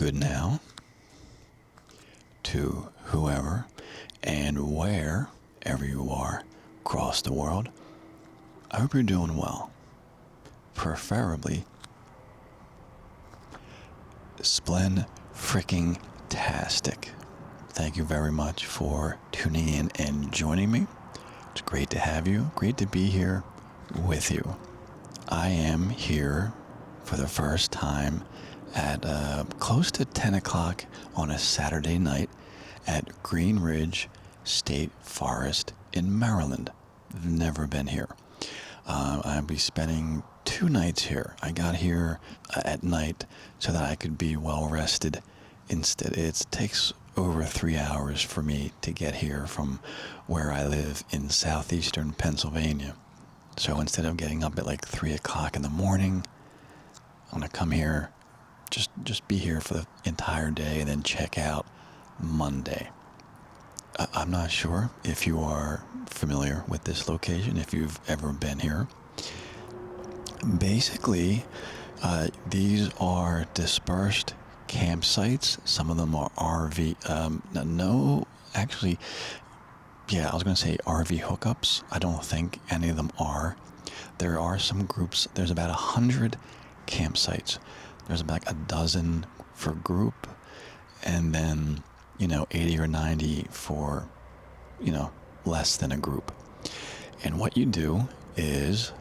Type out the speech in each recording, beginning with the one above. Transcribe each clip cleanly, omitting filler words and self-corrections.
good now to whoever and wherever you are across the world. I hope you're doing well. Preferably Splen-fricking-tastic. Thank you very much for tuning in and joining me. It's great to have you. Great to be here with you. I am here for the first time at close to 10 o'clock on a Saturday night at Green Ridge State Forest in Maryland. I've never been here. I'll be spending 2 nights here. I got here at night so that I could be well rested. Instead, it takes over 3 hours for me to get here from where I live in southeastern Pennsylvania. So instead of getting up at like 3 o'clock in the morning, I'm gonna come here, just be here for the entire day and then check out Monday. I'm not sure if you are familiar with this location, if you've ever been here. Basically, these are dispersed campsites. Some of them are RV. I was going to say RV hookups. I don't think any of them are. There are some groups. There's about 100 campsites. There's about a dozen for group, and then 80 or 90 for less than a group. And what you do is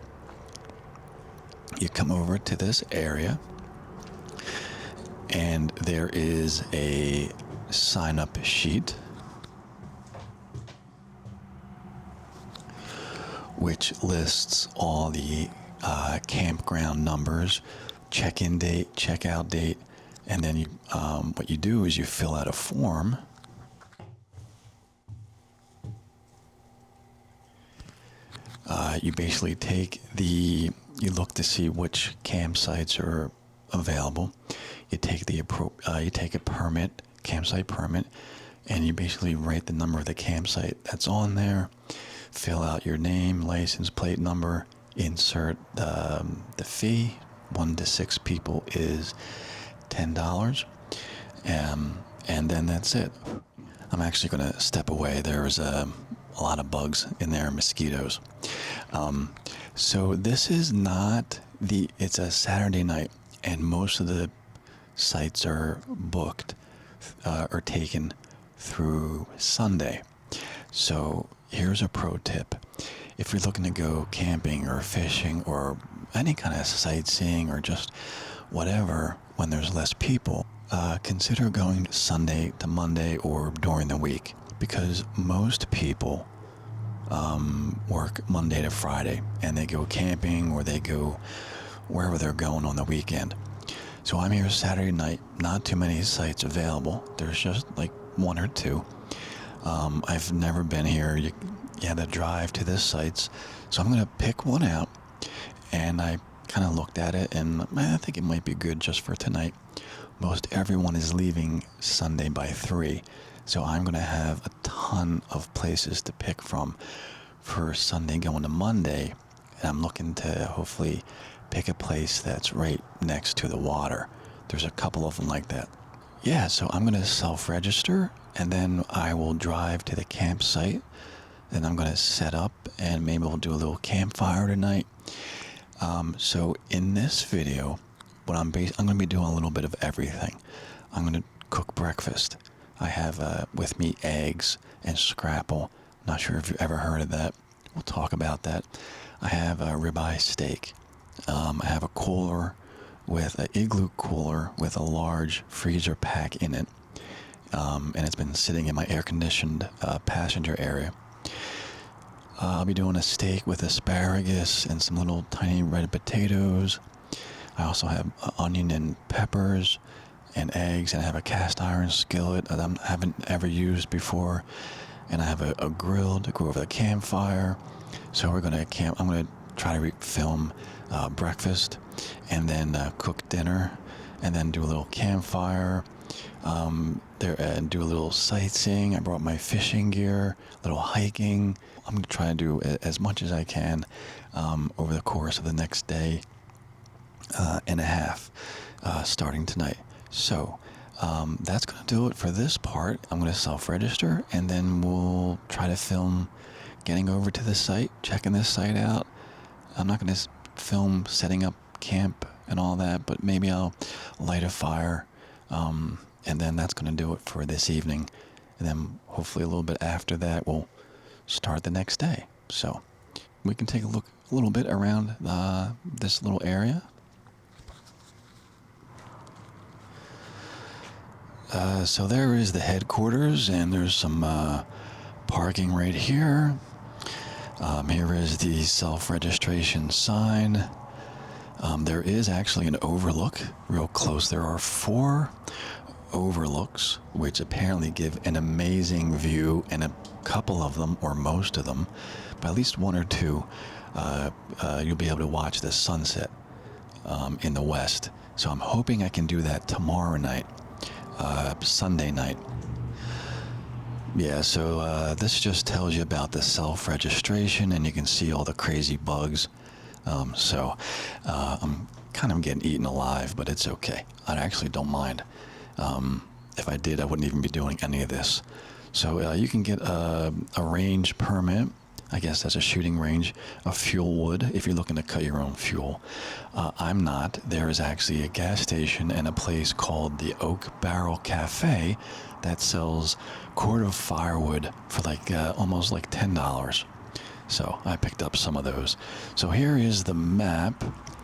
you come over to this area, and there is a sign-up sheet which lists all the campground numbers, check-in date, check-out date, and then what you do is you fill out a form. You basically you look to see which campsites are available. You take a permit, campsite permit, and you basically write the number of the campsite that's on there, fill out your name, license plate number, insert the fee. 1 to 6 people is $10, and then that's it. I'm actually going to step away. There's a lot of bugs in there, mosquitoes. So this is not it's a Saturday night, and most of the sites are booked or taken through Sunday. So here's a pro tip. If you're looking to go camping or fishing or any kind of sightseeing or just whatever when there's less people, consider going Sunday to Monday or during the week, because most people work Monday to Friday and they go camping or they go wherever they're going on the weekend. So I'm here Saturday night, not too many sites available. There's just like 1 or 2. I've never been here. You had to drive to the sites. So I'm going to pick one out, and I kind of looked at it, and I think it might be good just for tonight. Most everyone is leaving Sunday by 3, so I'm going to have a ton of places to pick from for Sunday going to Monday, and I'm looking to hopefully pick a place that's right next to the water. There's a couple of them like that. Yeah, so I'm going to self-register, and then I will drive to the campsite. Then I'm going to set up, and maybe we'll do a little campfire tonight. So in this video, I'm going to be doing a little bit of everything. I'm going to cook breakfast. I have with me eggs and scrapple. Not sure if you've ever heard of that. We'll talk about that. I have a ribeye steak. I have a cooler with an igloo cooler with a large freezer pack in it. And it's been sitting in my air-conditioned passenger area. I'll be doing a steak with asparagus and some little tiny red potatoes. I also have onion and peppers and eggs, and I have a cast iron skillet that I haven't ever used before. And I have a grill to go over the campfire. So I'm going to try to film breakfast, and then cook dinner, and then do a little campfire. And do a little sightseeing. I brought my fishing gear, a little hiking. I'm going to try to do as much as I can over the course of the next day and a half, starting tonight. So That's going to do it for this part. I'm going to self-register, and then we'll try to film getting over to the site, checking this site out. I'm not going to film setting up camp and all that, but maybe I'll light a fire, and then that's going to do it for this evening. And then hopefully a little bit after that, we'll start the next day. So we can take a look a little bit around this little area. So there is the headquarters, and there's some parking right here. Here is the self-registration sign. There is actually an overlook real close. There are 4 overlooks, which apparently give an amazing view, and a couple of them, or most of them, but at least 1 or 2, you'll be able to watch the sunset in the west. So I'm hoping I can do that tomorrow night. Sunday night. Yeah, so this just tells you about the self-registration, and you can see all the crazy bugs. So I'm kind of getting eaten alive, but it's okay. I actually don't mind. If I did, I wouldn't even be doing any of this. So you can get a range permit. I guess that's a shooting range of fuel wood if you're looking to cut your own fuel. I'm not. There is actually a gas station and a place called the Oak Barrel Cafe that sells quart of firewood for like almost like $10. So I picked up some of those. So here is the map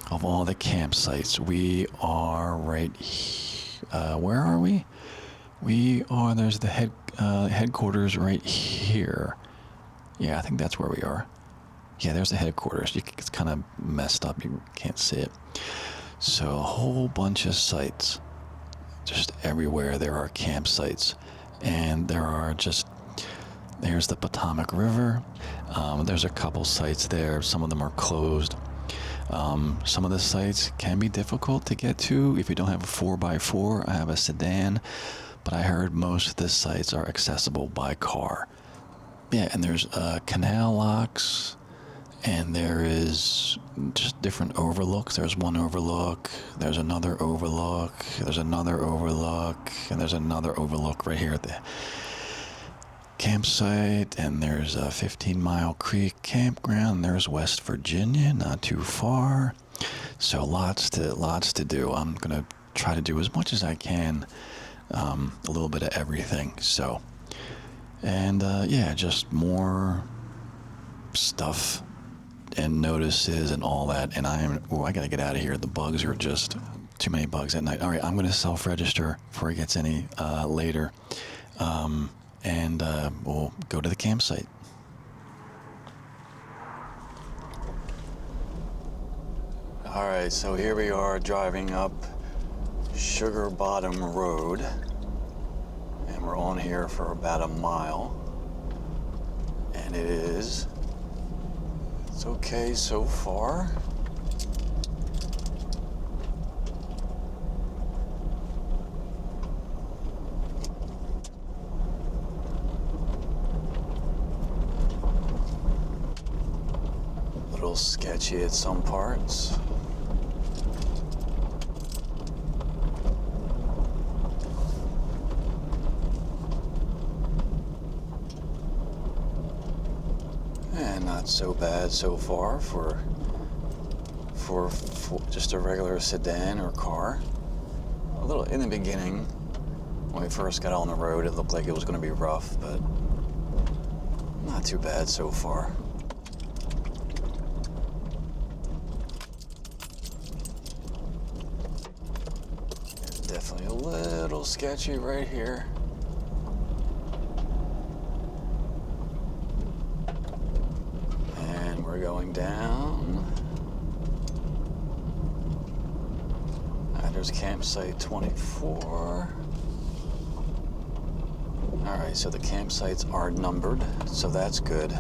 of all the campsites. We are right here. Where are we? We are, there's the headquarters right here. Yeah, I think that's where we are. Yeah, there's the headquarters. It's kind of messed up. You can't see it. So a whole bunch of sites. Just everywhere there are campsites. And there's the Potomac River. There's a couple sites there. Some of them are closed. Some of the sites can be difficult to get to if you don't have a 4x4. I have a sedan, but I heard most of the sites are accessible by car. Yeah, and there's canal locks, and there is just different overlooks. There's one overlook, there's another overlook, there's another overlook, and there's another overlook right here at the campsite. And there's a 15 Mile Creek campground. There's West Virginia, not too far. So lots to do. I'm gonna try to do as much as I can, a little bit of everything. So. And yeah, just more stuff and notices and all that. And I gotta get out of here. The bugs are just too many bugs at night. All right, I'm gonna self-register before it gets any later, and we'll go to the campsite. All right, so here we are driving up Sugar Bottom Road. And we're on here for about a mile, and it's okay so far. A little sketchy at some parts. Not so bad so far for just a regular sedan or car. A little in the beginning, when we first got on the road, it looked like it was going to be rough, but not too bad so far. Definitely a little sketchy right here. Going down. There's campsite 24. Alright, so the campsites are numbered, so that's good.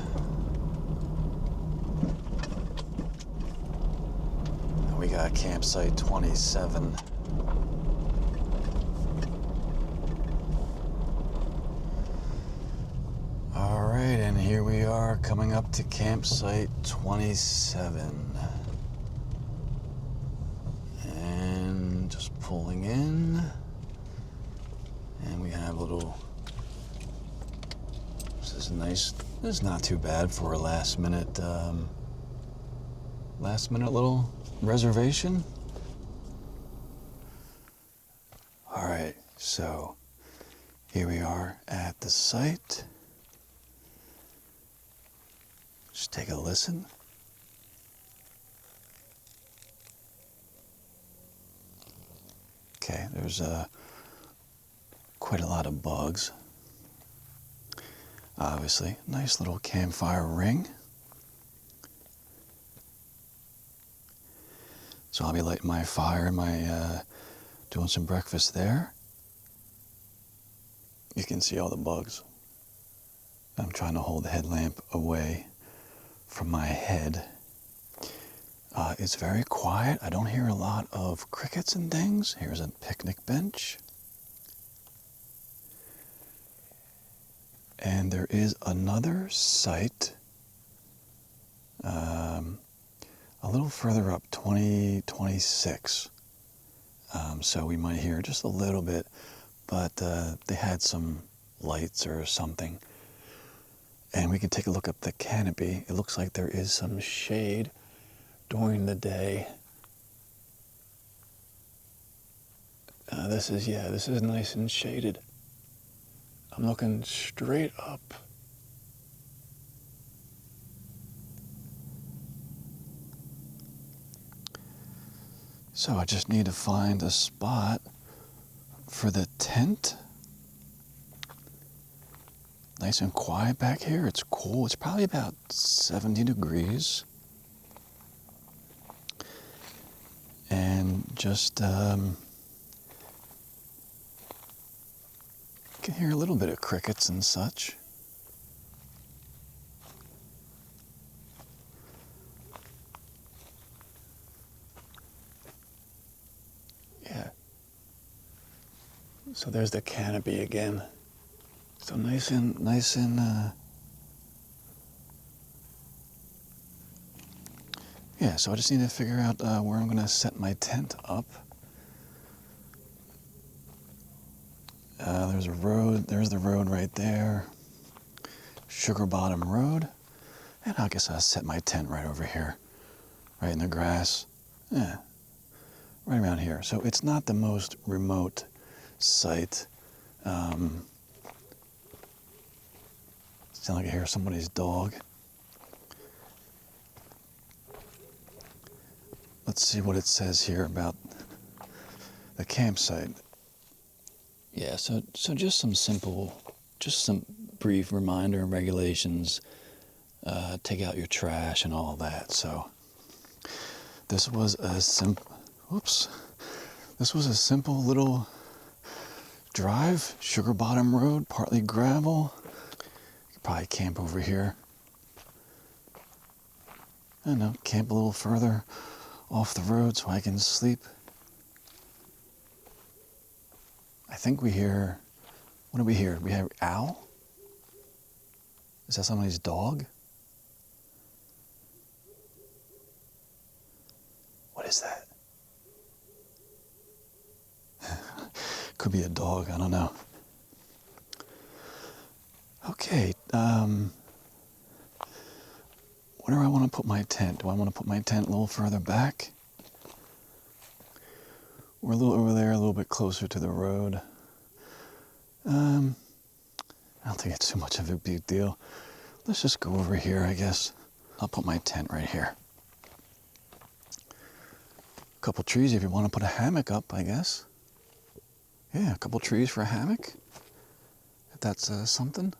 We got campsite 27. Alright, and here we are coming up to campsite 27. And just pulling in. And we have a little, this is nice. This is not too bad for a last minute little reservation. All right, so here we are at the site. Just take a listen. Okay, there's quite a lot of bugs. Obviously, nice little campfire ring. So I'll be lighting my fire and my doing some breakfast there. You can see all the bugs. I'm trying to hold the headlamp away from my head. It's very quiet. I don't hear a lot of crickets and things. Here's a picnic bench. And there is another site a little further up, 2026. So we might hear just a little bit, but they had some lights or something. And we can take a look up the canopy. It looks like there is some shade during the day. This is nice and shaded. I'm looking straight up. So I just need to find a spot for the tent. Nice and quiet back here. It's cool. It's probably about 70 degrees. And just you can hear a little bit of crickets and such. Yeah. So there's the canopy again. So nice and yeah, so I just need to figure out where I'm going to set my tent up. There's a road, there's the road right there. Sugar Bottom Road. And I guess I'll set my tent right over here, right in the grass. Yeah, right around here. So it's not the most remote site. Sound like I hear somebody's dog. Let's see what it says here about the campsite. Yeah, so just some brief reminder and regulations. Take out your trash and all that. So this was a simple little drive, Sugar Bottom Road, partly gravel. You could probably camp over here. I don't know, camp a little further off the road so I can sleep. I think we hear, what do we hear? We have owl? Is that somebody's dog? What is that? Could be a dog, I don't know. Okay, where do I want to put my tent? Do I want to put my tent a little further back? Or a little over there, a little bit closer to the road? I don't think it's too much of a big deal. Let's just go over here, I guess. I'll put my tent right here. A couple trees if you want to put a hammock up, I guess. Yeah, a couple trees for a hammock. If that's something.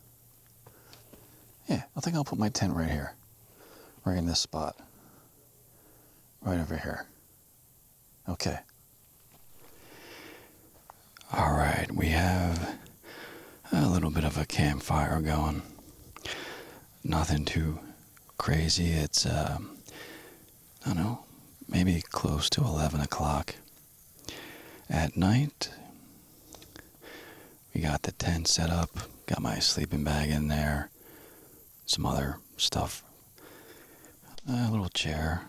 Yeah, I think I'll put my tent right here. Right in this spot. Right over here. Okay. All right, we have a little bit of a campfire going. Nothing too crazy. It's, I don't know, maybe close to 11 o'clock at night. We got the tent set up, got my sleeping bag in there, some other stuff, a little chair,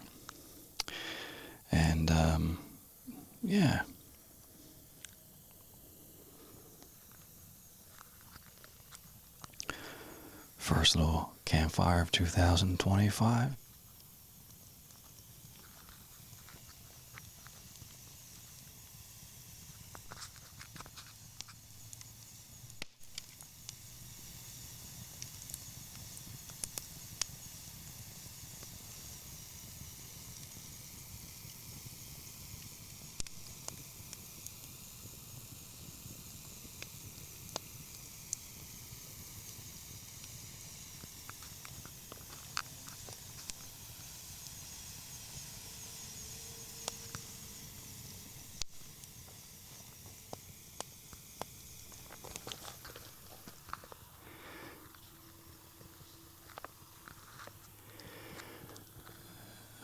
and yeah. First little campfire of 2025.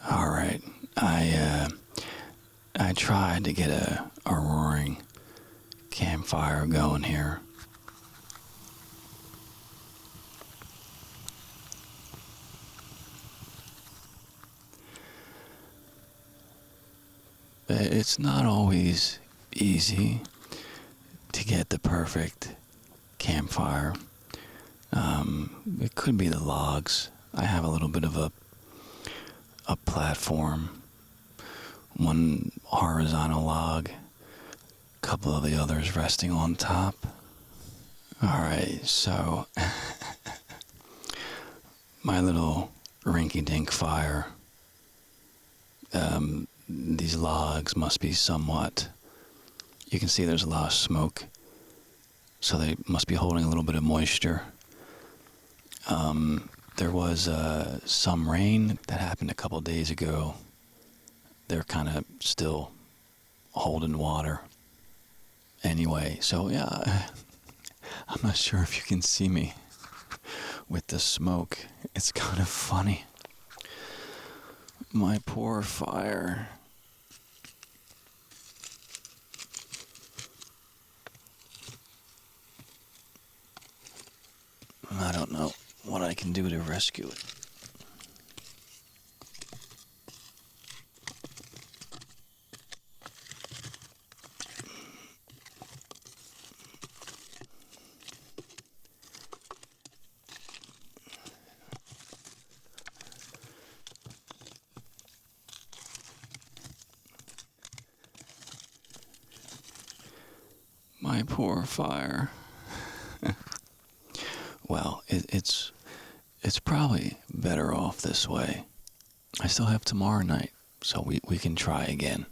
All right, I tried to get a roaring campfire going here. It's not always easy to get the perfect campfire. It could be the logs. I have a little bit of a platform, one horizontal log, a couple of the others resting on top. All right, so my little rinky-dink fire. These logs must be somewhat. You can see there's a lot of smoke, so they must be holding a little bit of moisture. There was some rain that happened a couple days ago. They're kind of still holding water. Anyway, so yeah, I'm not sure if you can see me with the smoke. It's kind of funny. My poor fire. I don't know what I can do to rescue it. My poor fire. Well, it's probably better off this way. I still have tomorrow night, so we can try again.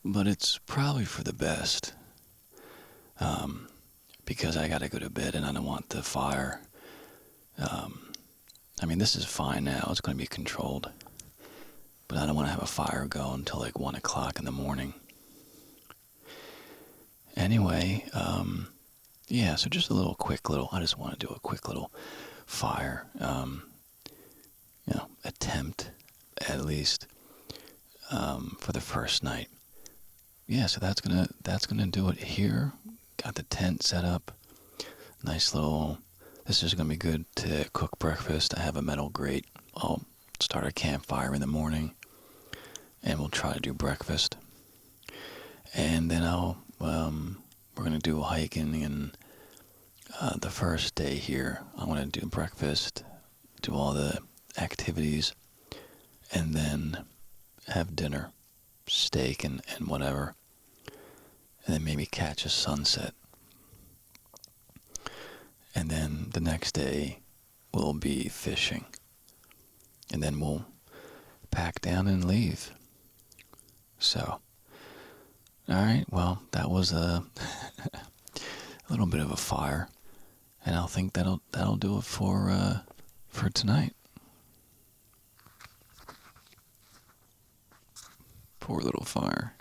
But it's probably for the best, because I gotta go to bed and I don't want the fire. I mean, this is fine now, it's gonna be controlled, but I don't want to have a fire go until like 1 o'clock in the morning. Anyway, yeah, so just a little quick little, I just want to do a quick little fire, attempt at least, for the first night. Yeah, so that's gonna do it here. Got the tent set up. Nice little. This is gonna be good to cook breakfast. I have a metal grate. I'll start a campfire in the morning, and we'll try to do breakfast. And then we're gonna do hiking, and the first day here, I'm gonna do breakfast, do all the activities, and then have dinner, steak and whatever, and then maybe catch a sunset. And then the next day we'll be fishing. And then we'll pack down and leave. So, alright, well, that was a little bit of a fire. And I'll think that'll do it for tonight. Poor little fire.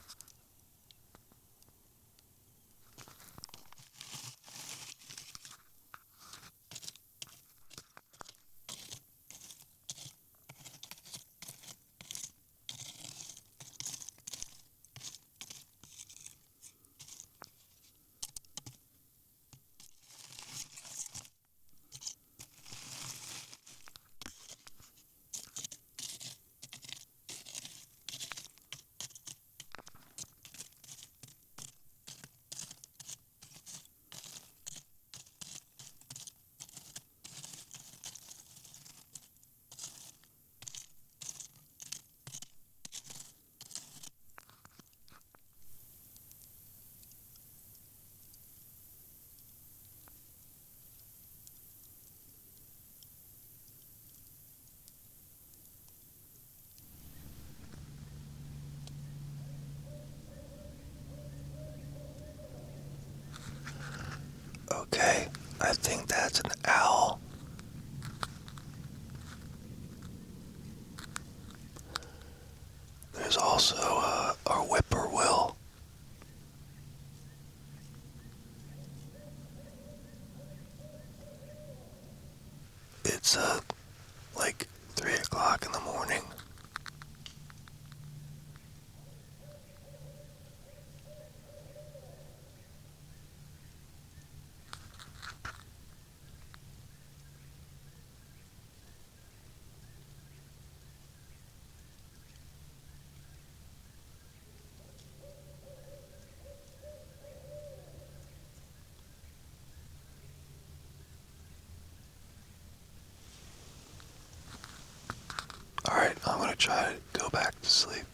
I think that's an owl. There's also a whippoorwill. It's like 3 o'clock in the morning. Alright, I'm gonna try to go back to sleep.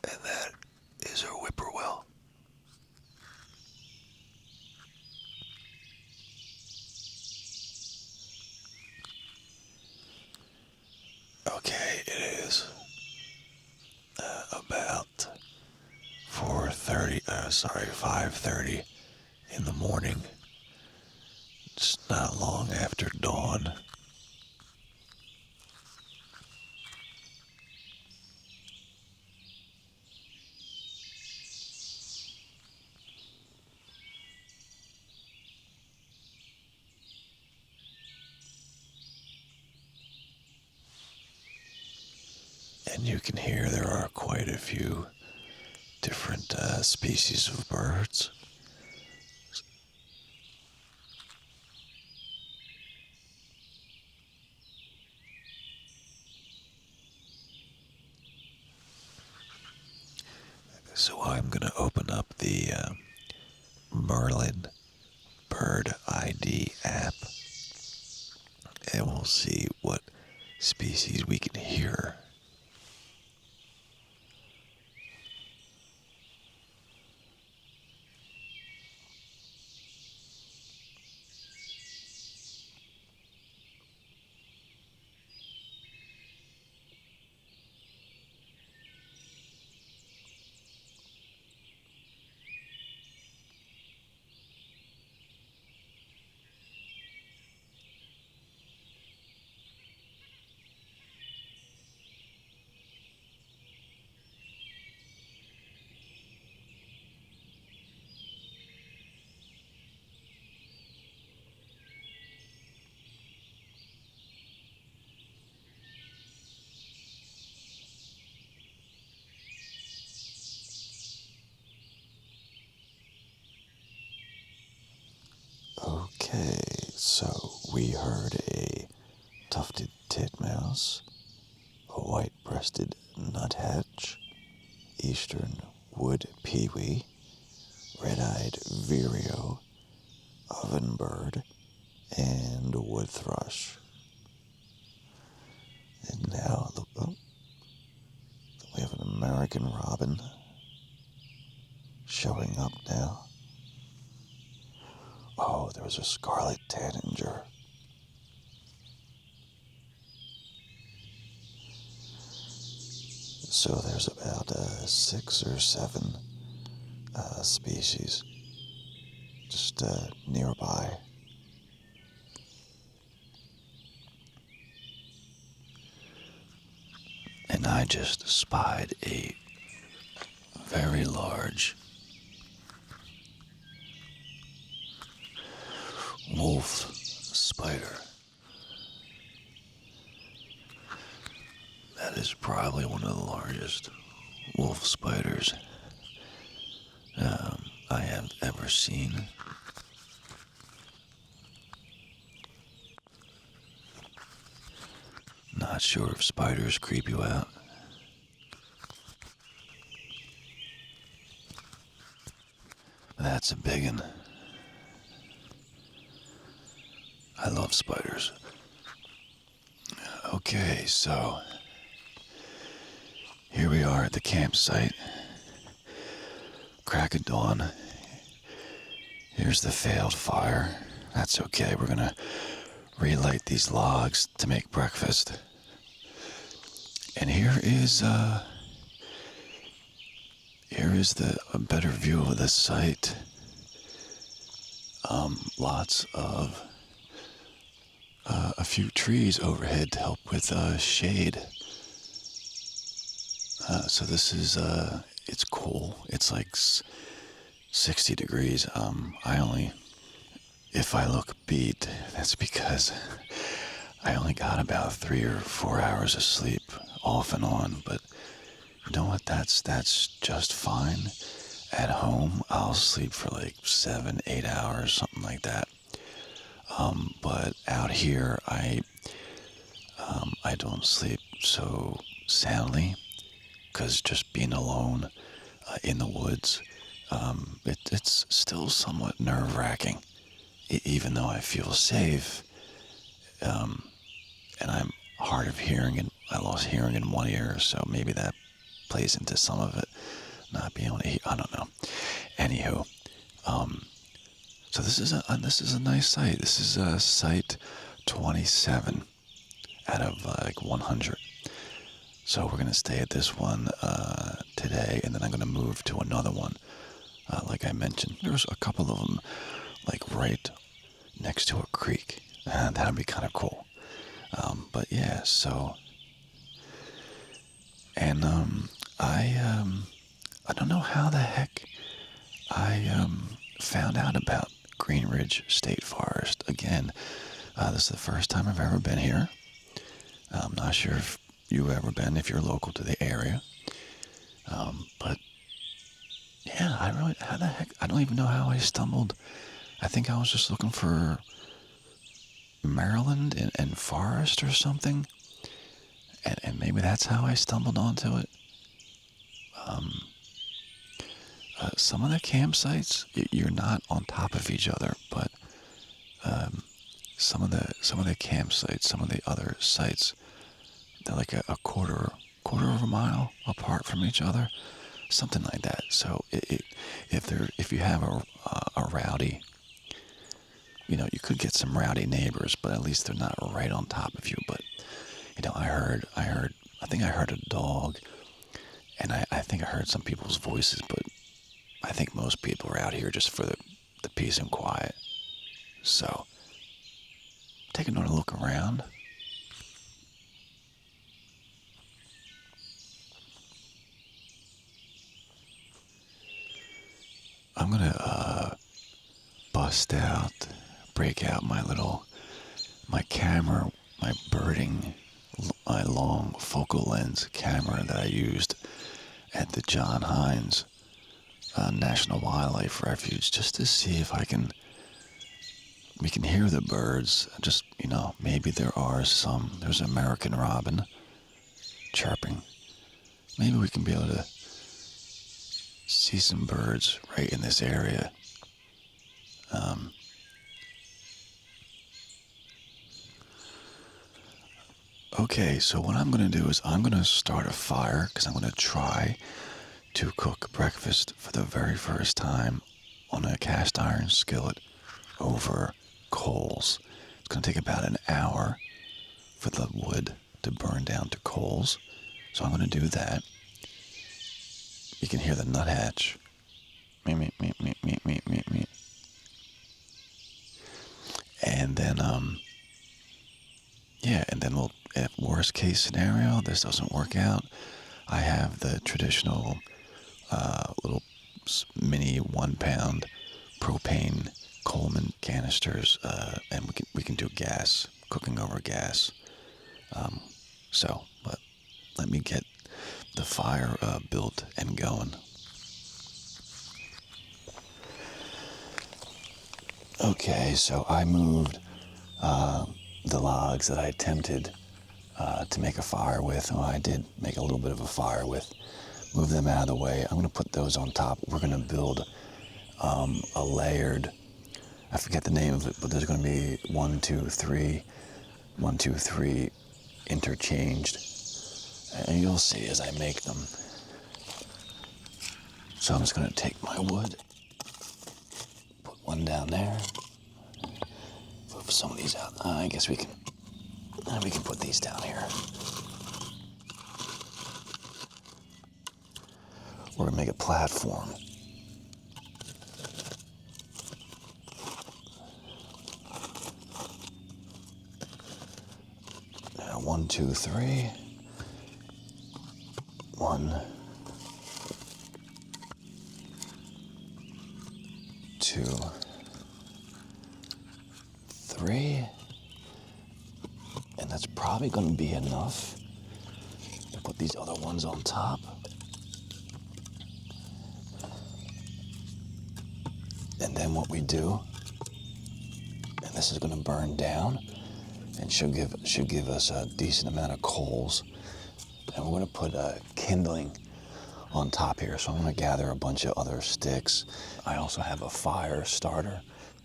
And that is our whippoorwill. Okay, it is about 5:30 in the morning. It's not long after dawn. And you can hear there are quite a few different species of birds. So I'm going to open up the Merlin Bird ID app, and we'll see what species we can hear. Okay, so we heard a tufted titmouse, a white-breasted nuthatch, eastern wood pewee, red-eyed vireo, ovenbird, and wood thrush. And now we have an American robin showing up now. Oh, there was a scarlet tanager. So there's about 6 or 7 species just nearby. And I just spied a very large wolf spider. That is probably one of the largest wolf spiders I have ever seen. Not sure if spiders creep you out. That's a big one. I love spiders. Okay, so here we are at the campsite. Crack of dawn. Here's the failed fire. That's okay. We're gonna relight these logs to make breakfast. And here is a better view of the site. Lots of a few trees overhead to help with shade. So this is it's cool. It's like 60 degrees. If I look beat, that's because I only got about 3 or 4 hours of sleep off and on. But you know what? That's just fine. At home, I'll sleep for like 7, 8 hours, something like that. But out here, I don't sleep so soundly because just being alone in the woods, it's still somewhat nerve-wracking. Even though I feel safe, and I'm hard of hearing, and I lost hearing in one ear, so maybe that plays into some of it, not being able to hear. I don't know. Anywho, so this is a nice site. This is site 27 out of like 100. So we're gonna stay at this one today, and then I'm gonna move to another one. Like I mentioned, there's a couple of them like right next to a creek. That'd be kind of cool. But yeah, so, and I don't know how the heck I found out about Green Ridge State Forest. Again, this is the first time I've ever been here. I'm not sure if you've ever been, if you're local to the area. But yeah, how the heck, I don't even know how I stumbled. I think I was just looking for Maryland and forest or something. And maybe that's how I stumbled onto it. Some of the campsites, you're not on top of each other, but some of the campsites, some of the other sites, they're like a quarter of a mile apart from each other, something like that. So if you have a rowdy, you could get some rowdy neighbors, but at least they're not right on top of you. But I think I heard a dog, and I think I heard some people's voices, but I think most people are out here just for the peace and quiet. So, take another look around. I'm gonna break out my camera, my long focal lens camera that I used at the John Hines National Wildlife Refuge, just to see if we can hear the birds. Just, maybe there's American robin chirping. Maybe we can be able to see some birds right in this area. Okay, so what I'm going to do is I'm going to start a fire because I'm going to try to cook breakfast for the very first time on a cast iron skillet over coals. It's going to take about an hour for the wood to burn down to coals. So I'm going to do that. You can hear the nuthatch. Meep, meep, meep, meep, meep, meep, meep, meep. And then, if worst case scenario, this doesn't work out, I have the traditional little mini 1 pound propane Coleman canisters, and we can do gas, cooking over gas. But let me get the fire built and going. Okay, so I moved the logs that I attempted to make a fire with. Well, I did make a little bit of a fire with. Move them out of the way. I'm going to put those on top. We're going to build a layered. I forget the name of it, but there's going to be 1, 2, 3, 1, 2, 3 interchanged. And you'll see as I make them. So I'm just going to take my wood, put one down there, put some of these out. I guess we can put these down here. We're going to make a platform. Now, 1, 2, 3. 1, 2, 3. And that's probably going to be enough to put these other ones on top. And then what we do, and this is going to burn down, and should give us a decent amount of coals. And we're going to put kindling on top here. So I'm going to gather a bunch of other sticks. I also have a fire starter,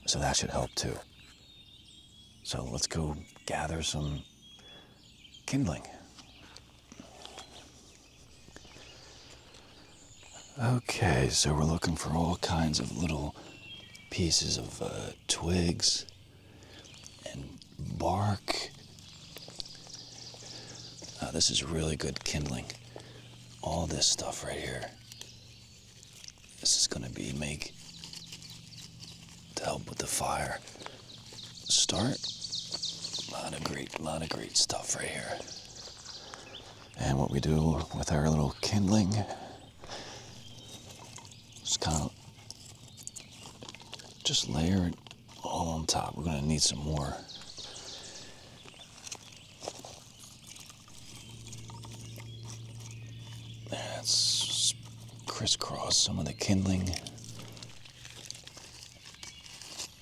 so that should help too. So let's go gather some kindling. Okay, so we're looking for all kinds of little pieces of twigs and bark. This is really good kindling. All this stuff right here. This is going to be to help with the fire start. A lot of great stuff right here. And what we do with our little kindling, just layer it all on top. We're going to need some more. Let's crisscross some of the kindling.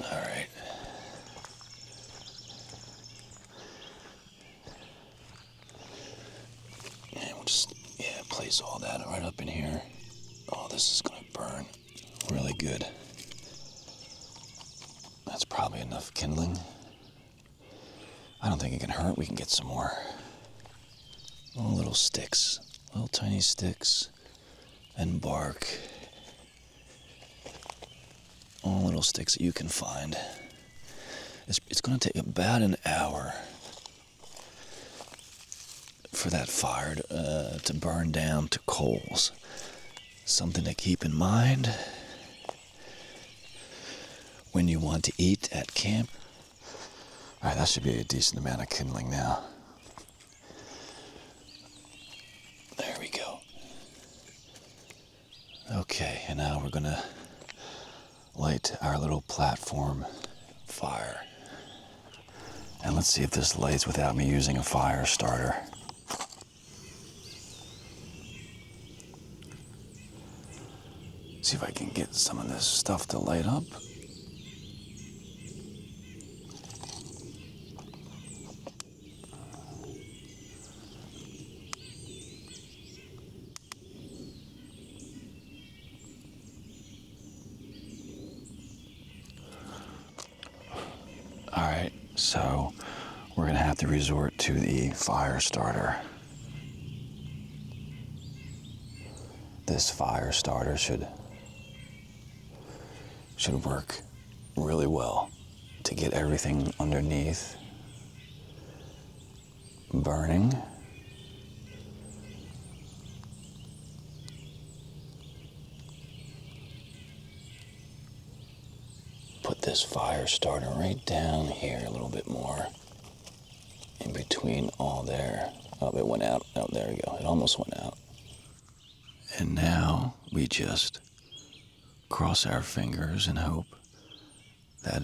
All right. And we'll just, place all that right up in here. Oh, this is going to burn really good. That's probably enough kindling. I don't think it can hurt. We can get some more. Oh, little sticks. Little tiny sticks and bark. All little sticks that you can find. It's going to take about an hour for that fire to burn down to coals. Something to keep in mind when you want to eat at camp. All right, that should be a decent amount of kindling now. There we go. Okay, and now we're gonna light our little platform fire. And let's see if this lights without me using a fire starter. See if I can get some of this stuff to light up. All right, so we're gonna have to resort to the fire starter. This fire starter should work really well to get everything underneath burning. Put this fire starter right down here a little bit more, in between all there. Oh, it went out. Oh, there we go. It almost went out. And now we just cross our fingers and hope that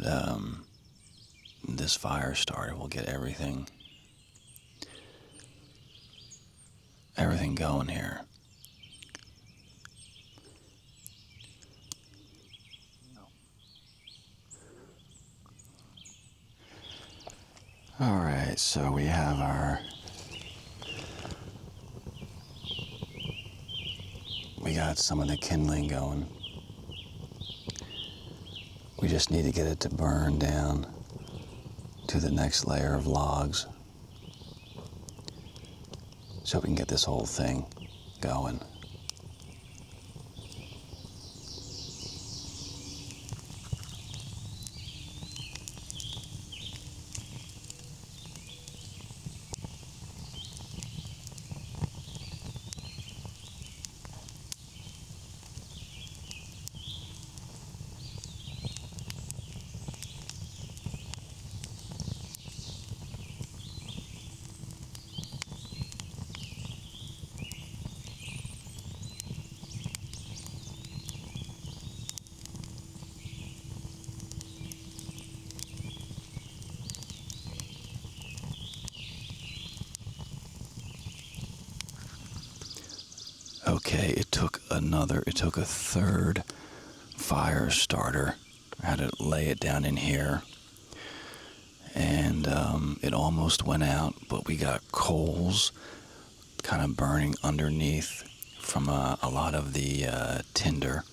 this fire starter will get everything going here. All right, so we have we got some of the kindling going. We just need to get it to burn down to the next layer of logs so we can get this whole thing going. Okay, it took a third fire starter. I had to lay it down in here, and it almost went out, but we got coals kind of burning underneath from a lot of the tinder.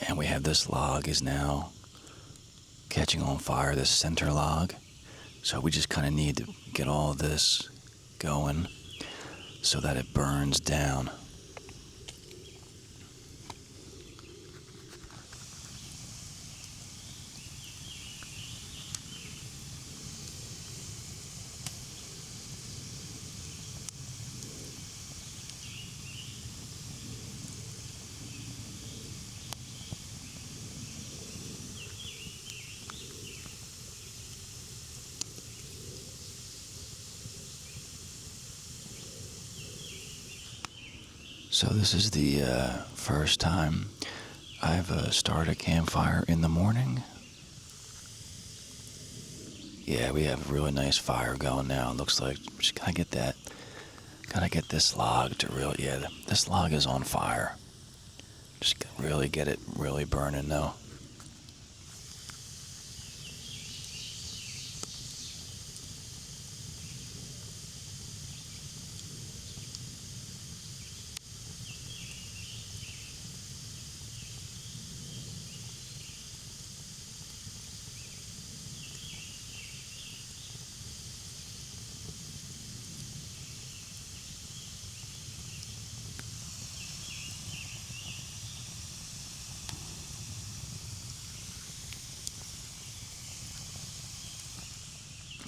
And we have this log is now catching on fire, this center log. So we just kind of need to get all this going so that it burns down. So this is the first time I've started a campfire in the morning. Yeah, we have a really nice fire going now. It looks like just gotta get this log to really, yeah, this log is on fire. Just really get it really burning though.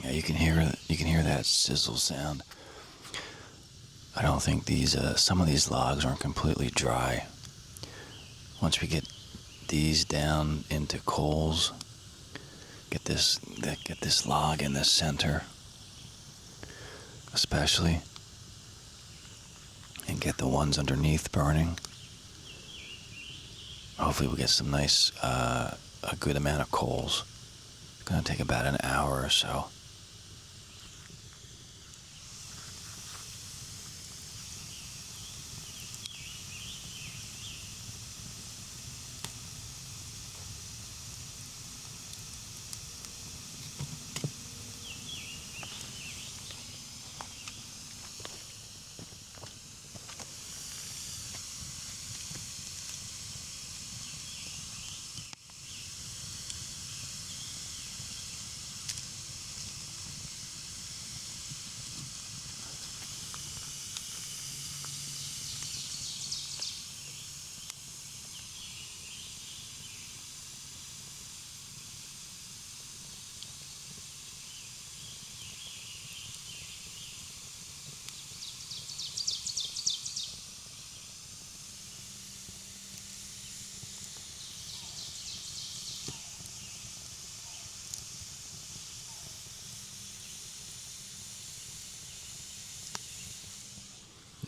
Yeah, you can hear that sizzle sound. I don't think some of these logs aren't completely dry. Once we get these down into coals, get this log in the center, especially, and get the ones underneath burning. Hopefully we'll get some nice, a good amount of coals. It's gonna take about an hour or so.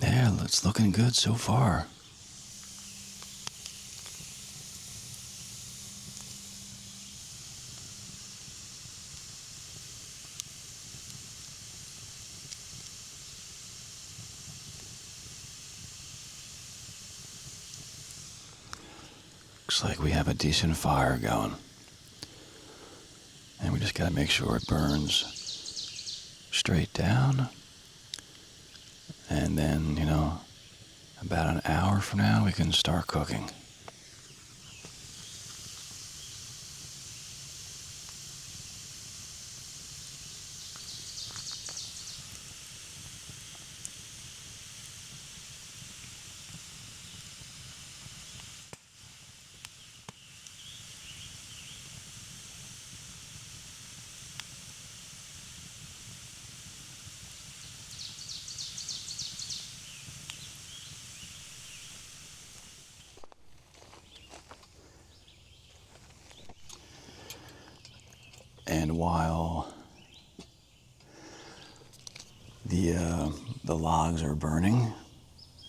Yeah, it's looking good so far. Looks like we have a decent fire going. And we just gotta make sure it burns straight down. And then, about an hour from now, we can start cooking. And while the logs are burning,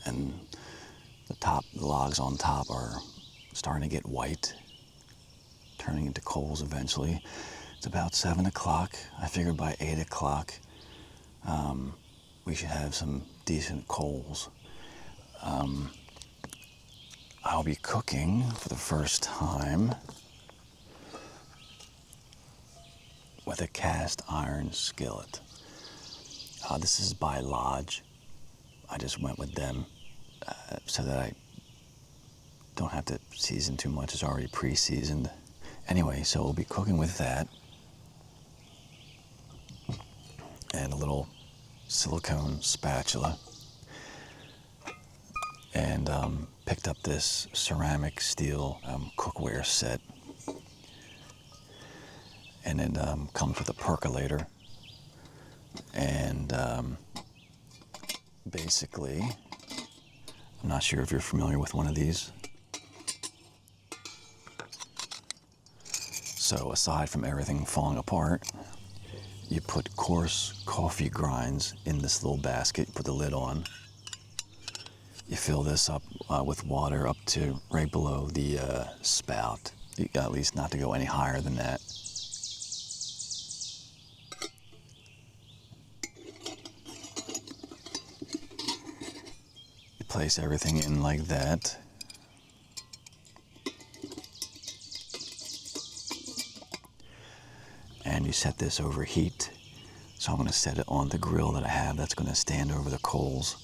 and the logs on top are starting to get white, turning into coals eventually. It's about 7 o'clock. I figured by 8 o'clock we should have some decent coals. I'll be cooking for the first time with a cast iron skillet. This is by Lodge. I just went with them so that I don't have to season too much. It's already pre-seasoned. Anyway, so we'll be cooking with that. And a little silicone spatula. And picked up this ceramic steel cookware set. And it comes with a percolator. And basically, I'm not sure if you're familiar with one of these. So aside from everything falling apart, you put coarse coffee grinds in this little basket, you put the lid on. You fill this up with water up to right below the spout, at least not to go any higher than that. You place everything in like that. And you set this over heat. So I'm going to set it on the grill that I have that's going to stand over the coals.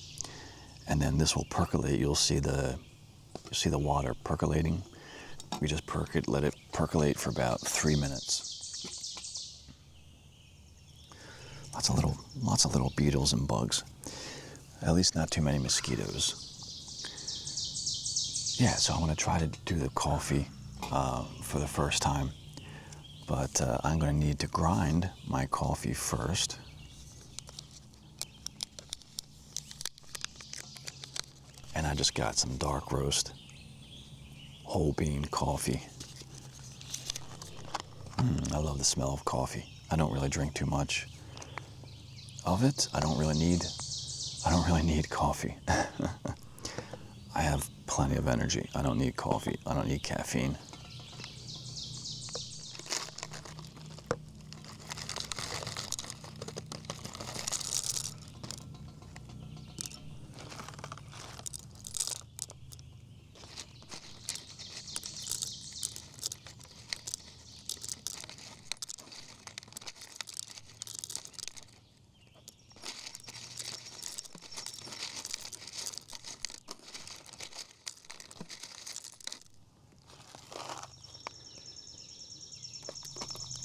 And then this will percolate. You'll see the water percolating. We just let it percolate for about 3 minutes. Lots of little beetles and bugs. At least not too many mosquitoes. Yeah, so I'm going to try to do the coffee for the first time. But I'm going to need to grind my coffee first. And I just got some dark roast whole bean coffee. I love the smell of coffee. I don't really drink too much of it. I don't really need coffee. I have plenty of energy. I don't need coffee. I don't need caffeine.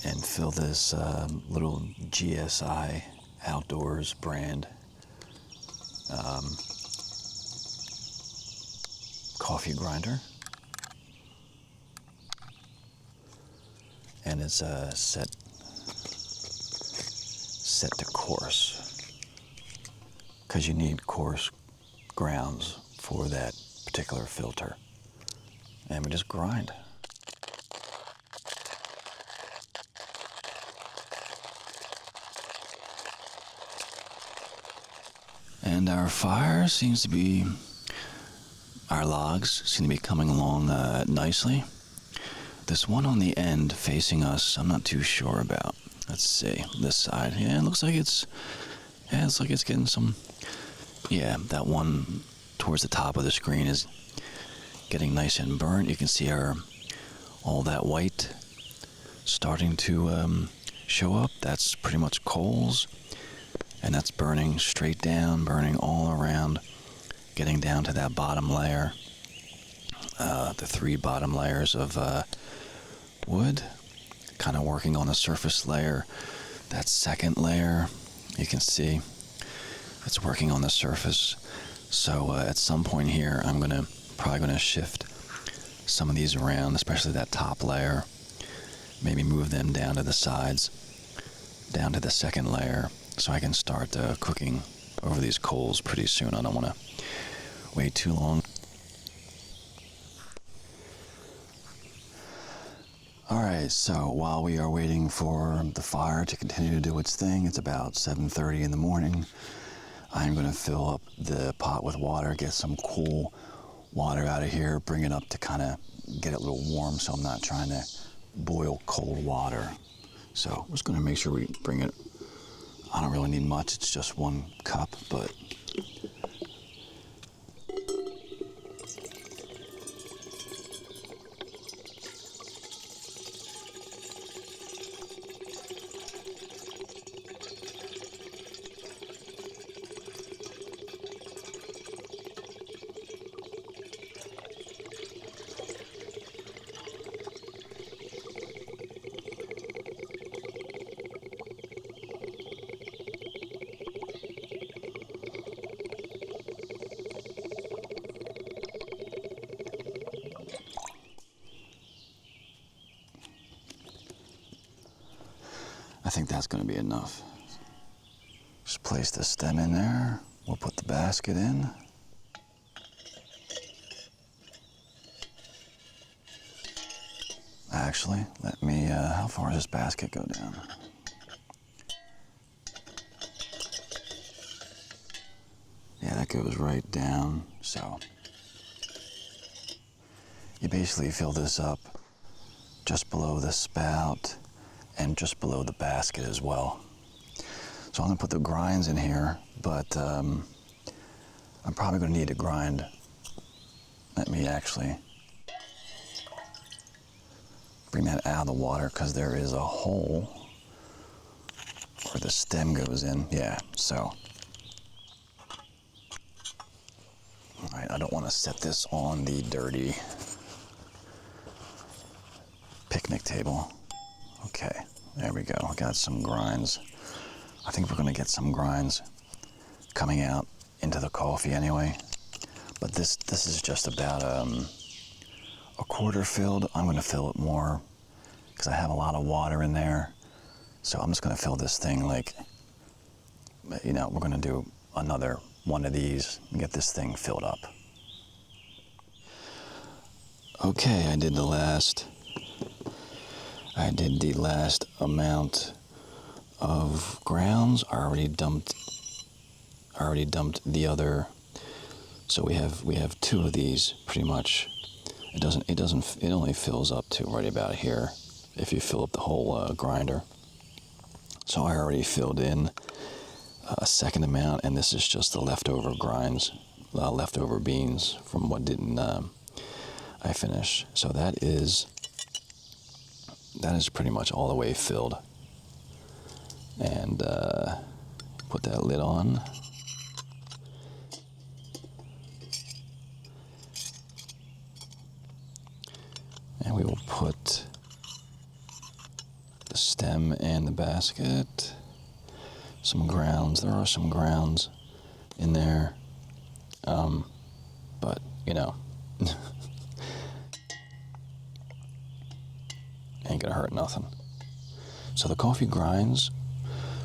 And fill this little GSI Outdoors brand coffee grinder. And it's set to coarse, because you need coarse grounds for that particular filter. And we just grind. And our logs seem to be coming along nicely. This one on the end facing us, I'm not too sure about. Let's see, this side. Yeah, it looks like it's getting some. Yeah, that one towards the top of the screen is getting nice and burnt. You can see all that white starting to show up. That's pretty much coals. And that's burning straight down, burning all around, getting down to that bottom layer, the 3 bottom layers of wood, kind of working on the surface layer. That second layer, you can see, it's working on the surface. So at some point here, I'm probably gonna shift some of these around, especially that top layer. Maybe move them down to the sides, down to the second layer, so I can start cooking over these coals pretty soon. I don't want to wait too long. All right, so while we are waiting for the fire to continue to do its thing, it's about 7:30 in the morning. I'm going to fill up the pot with water, get some cool water out of here, bring it up to kind of get it a little warm so I'm not trying to boil cold water. So I'm just going to make sure we bring it. I don't really need much, it's just 1 cup, but I think that's going to be enough. Just place the stem in there. We'll put the basket in. Actually, let me, how far does this basket go down? Yeah, that goes right down. So you basically fill this up just below the spout and just below the basket as well. So I'm gonna put the grinds in here, but I'm probably gonna need to grind. Let me actually bring that out of the water because there is a hole where the stem goes in. Yeah, so. All right, I don't want to set this on the dirty picnic table. Okay, there we go. I got some grinds. I think we're gonna get some grinds coming out into the coffee anyway. But this is just about a quarter filled. I'm gonna fill it more because I have a lot of water in there. So I'm just gonna fill this thing like, you know, we're gonna do another one of these and get this thing filled up. Okay, I did the last amount of grounds. I already dumped the other. So we have 2 of these pretty much. It only fills up to right about here if you fill up the whole grinder. So I already filled in a second amount, and this is just the leftover grinds, leftover beans from what didn't I finish. So that is pretty much all the way filled. And put that lid on. And we will put the stem and the basket. Some grounds. There are some grounds in there. But, you know, ain't gonna hurt nothing. So the coffee grinds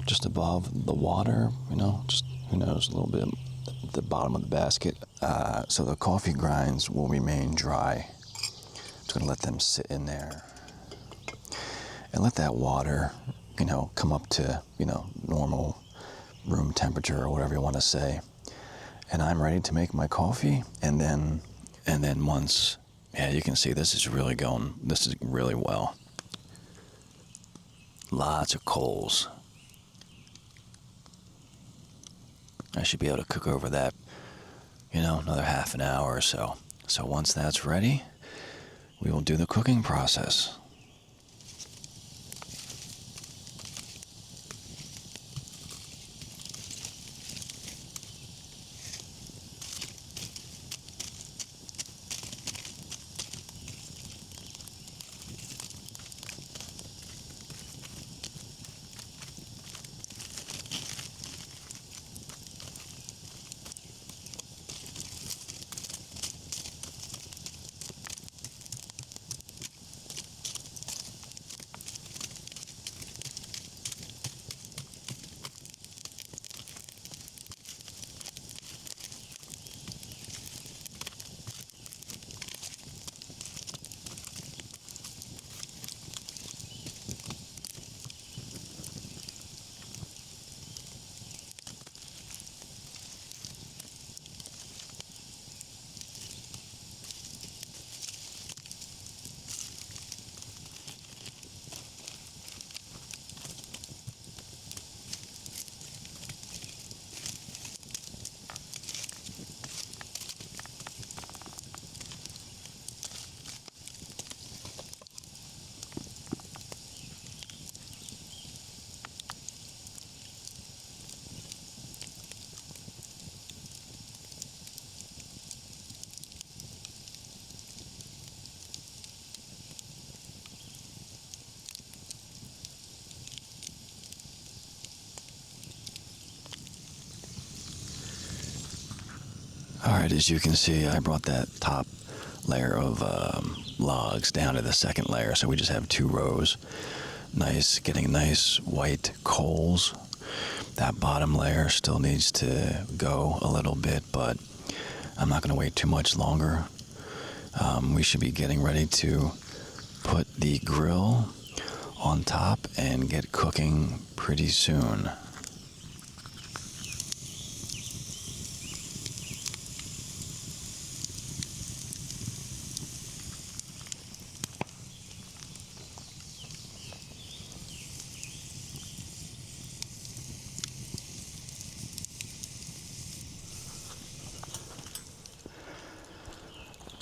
just above the water, you know, just, who knows, a little bit at the bottom of the basket. So the coffee grinds will remain dry. Just gonna let them sit in there and let that water, you know, come up to, you know, normal room temperature or whatever you want to say. And I'm ready to make my coffee. And then once, yeah, you can see this is really well. Lots of coals. I should be able to cook over that, you know, another half an hour or so. So once that's ready, we will do the cooking process. right, as you can see, I brought that top layer of logs down to the second layer, so we just have 2 rows. Nice, getting nice white coals. That bottom layer still needs to go a little bit, but I'm not going to wait too much longer. We should be getting ready to put the grill on top and get cooking pretty soon.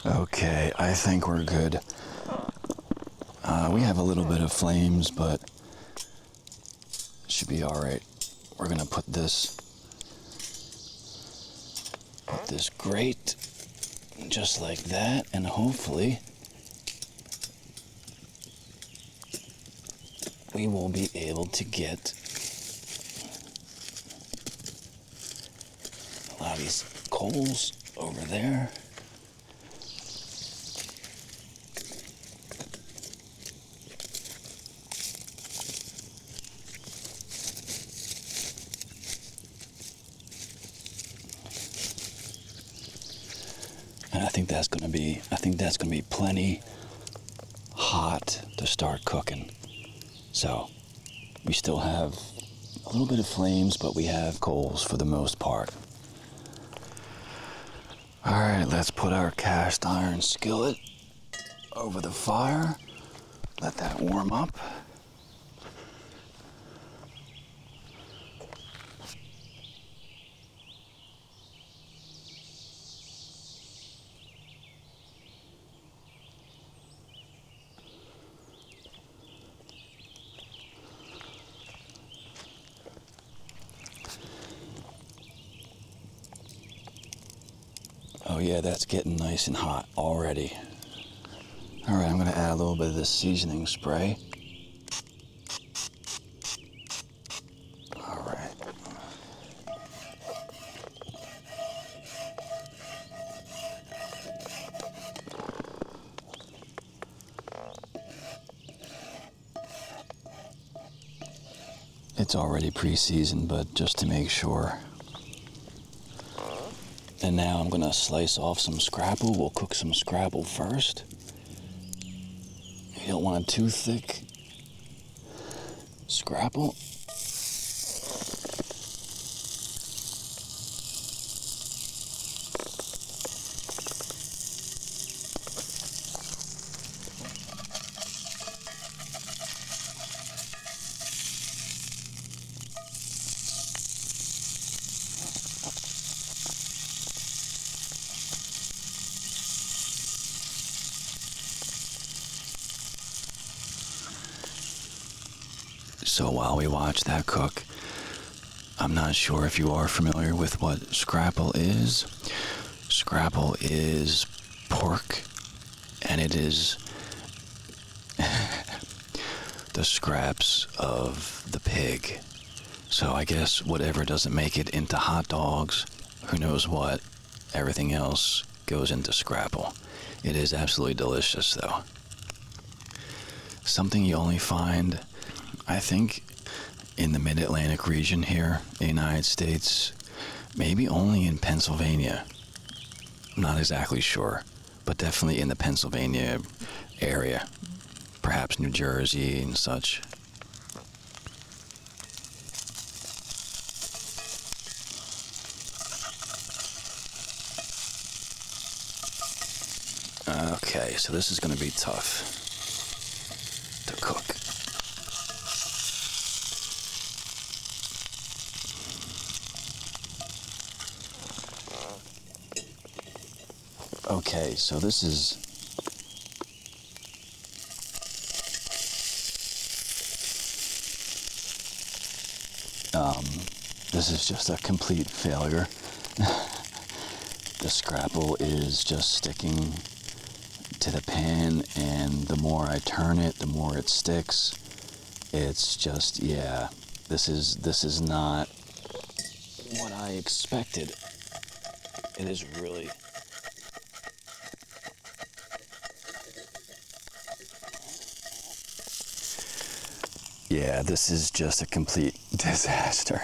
Okay, I think we're good. We have a little bit of flames, but should be all right. We're gonna put this grate just like that, and hopefully we will be able to get a lot of these coals over there. And I think that's gonna be plenty hot to start cooking. So we still have a little bit of flames, but we have coals for the most part. All right, let's put our cast iron skillet over the fire. Let that warm up. Oh yeah, that's getting nice and hot already. All right, I'm gonna add a little bit of this seasoning spray. All right. It's already pre-seasoned, but just to make sure. And now I'm gonna slice off some scrapple. We'll cook some scrapple first. You don't want it too thick. Scrapple. So while we watch that cook, I'm not sure if you are familiar with what scrapple is. Scrapple is pork, and it is the scraps of the pig. So I guess whatever doesn't make it into hot dogs, who knows what, everything else goes into scrapple. It is absolutely delicious, though. Something you only find, I think, in the mid-Atlantic region here in the United States, maybe only in Pennsylvania. I'm not exactly sure, but definitely in the Pennsylvania area, perhaps New Jersey and such. Okay, so this is going to be tough to cook. Okay, so this is just a complete failure. The scrapple is just sticking to the pan, and the more I turn it, the more it sticks. It's just, yeah, this is not what I expected. It is really... Yeah, this is just a complete disaster.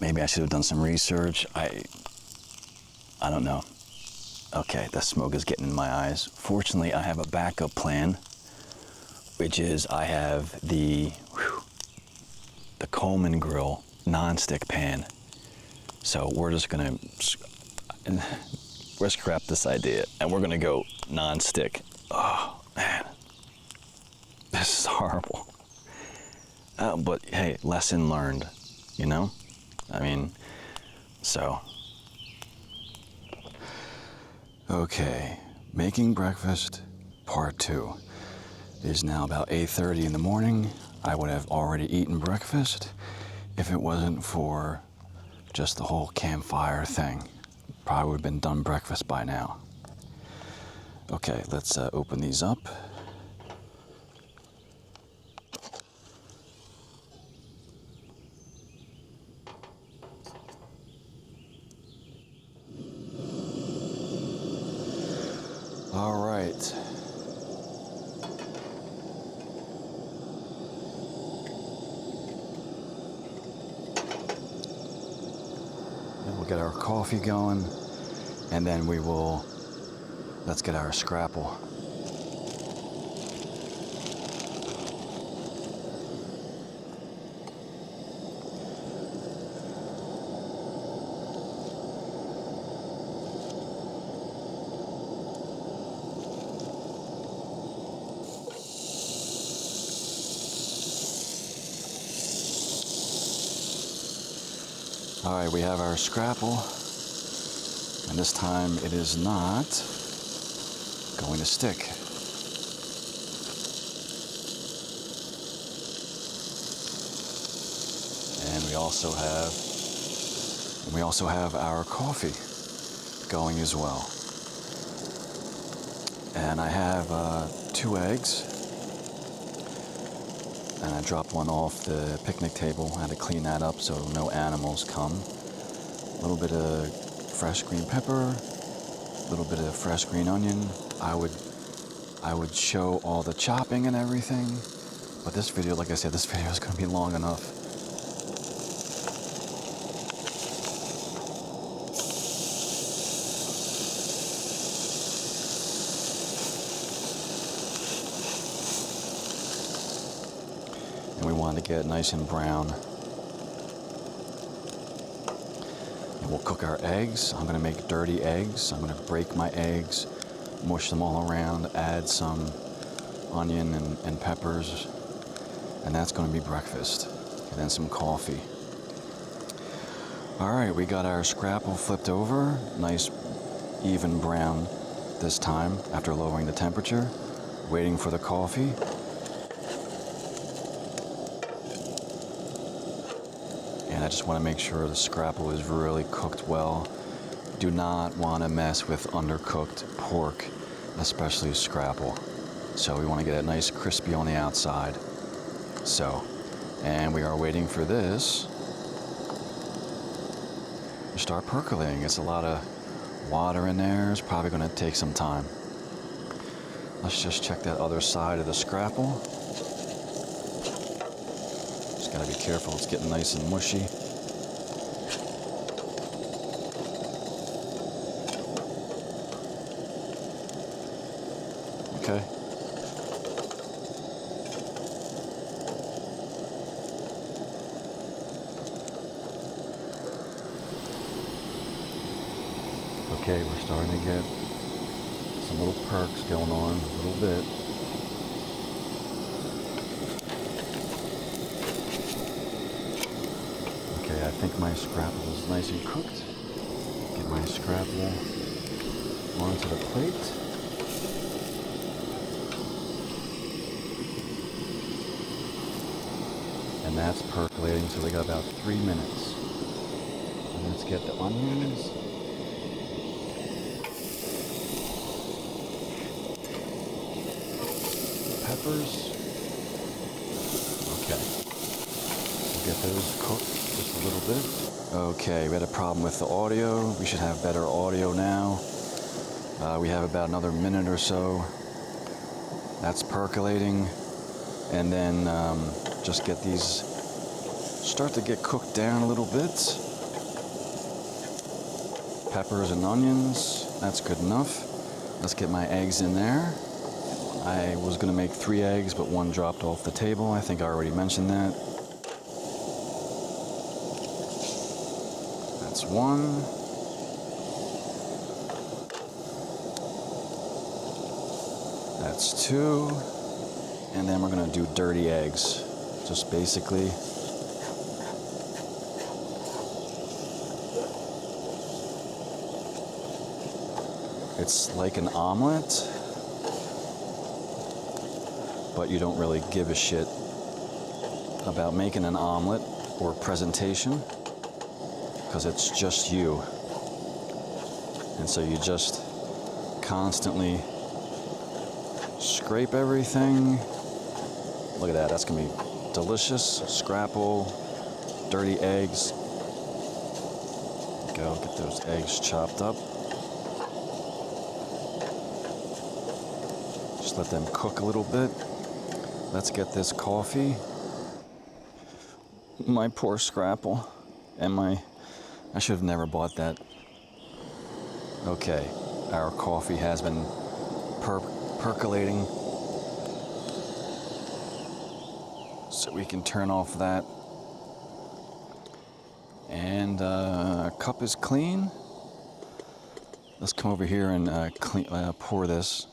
Maybe I should have done some research. I don't know. Okay, the smoke is getting in my eyes. Fortunately, I have a backup plan, which is I have the Coleman Grill non-stick pan. So we're just gonna scrap this idea and we're gonna go non-stick. Oh man, this is horrible. But hey, lesson learned, you know? I mean, so. Okay, making breakfast, part 2. It is now about 8:30 in the morning. I would have already eaten breakfast if it wasn't for just the whole campfire thing. Probably would have been done breakfast by now. Okay, let's open these up. All right. And we'll get our coffee going, and then let's get our scrapple. All right, we have our scrapple, and this time it is not going to stick. And we also have our coffee going as well. And I have 2 eggs. And I dropped one off the picnic table. I had to clean that up so no animals come. A little bit of fresh green pepper, a little bit of fresh green onion. I would show all the chopping and everything, but this video, like I said, this video is going to be long enough. And we want to get it nice and brown. And we'll cook our eggs. I'm going to make dirty eggs. I'm going to break my eggs, mush them all around, add some onion and peppers, and that's going to be breakfast. And then some coffee. All right, we got our scrapple flipped over. Nice even brown this time after lowering the temperature. Waiting for the coffee. And I just want to make sure the scrapple is really cooked well. Do not want to mess with undercooked pork, especially scrapple. So we want to get it nice crispy on the outside. So, and we are waiting for this to start percolating. It's a lot of water in there. It's probably going to take some time. Let's just check that other side of the scrapple. Just gotta be careful, it's getting nice and mushy. Okay. Okay, we're starting to get some little perks going on a little bit. Okay, I think my scrapple is nice and cooked. Get my scrapple onto the plate. And that's percolating, so we got about 3 minutes. And let's get the onions. Peppers. Okay. We'll get those cooked just a little bit. Okay, we had a problem with the audio. We should have better audio now. We have about another minute or so. That's percolating. And then just get these, start to get cooked down a little bit. Peppers and onions, that's good enough. Let's get my eggs in there. I was gonna make 3 eggs, but one dropped off the table. I think I already mentioned that. That's 1. That's 2. And then we're gonna do dirty eggs. Just basically it's like an omelet, but you don't really give a shit about making an omelet or presentation because it's just you. And so you just constantly scrape everything. Look at that, that's gonna be delicious. Scrapple, dirty eggs. Go get those eggs chopped up. Just let them cook a little bit. Let's get this coffee. My poor Scrapple. And I should have never bought that. Okay, our coffee has been percolating. So we can turn off that. And our cup is clean. Let's come over here and pour this.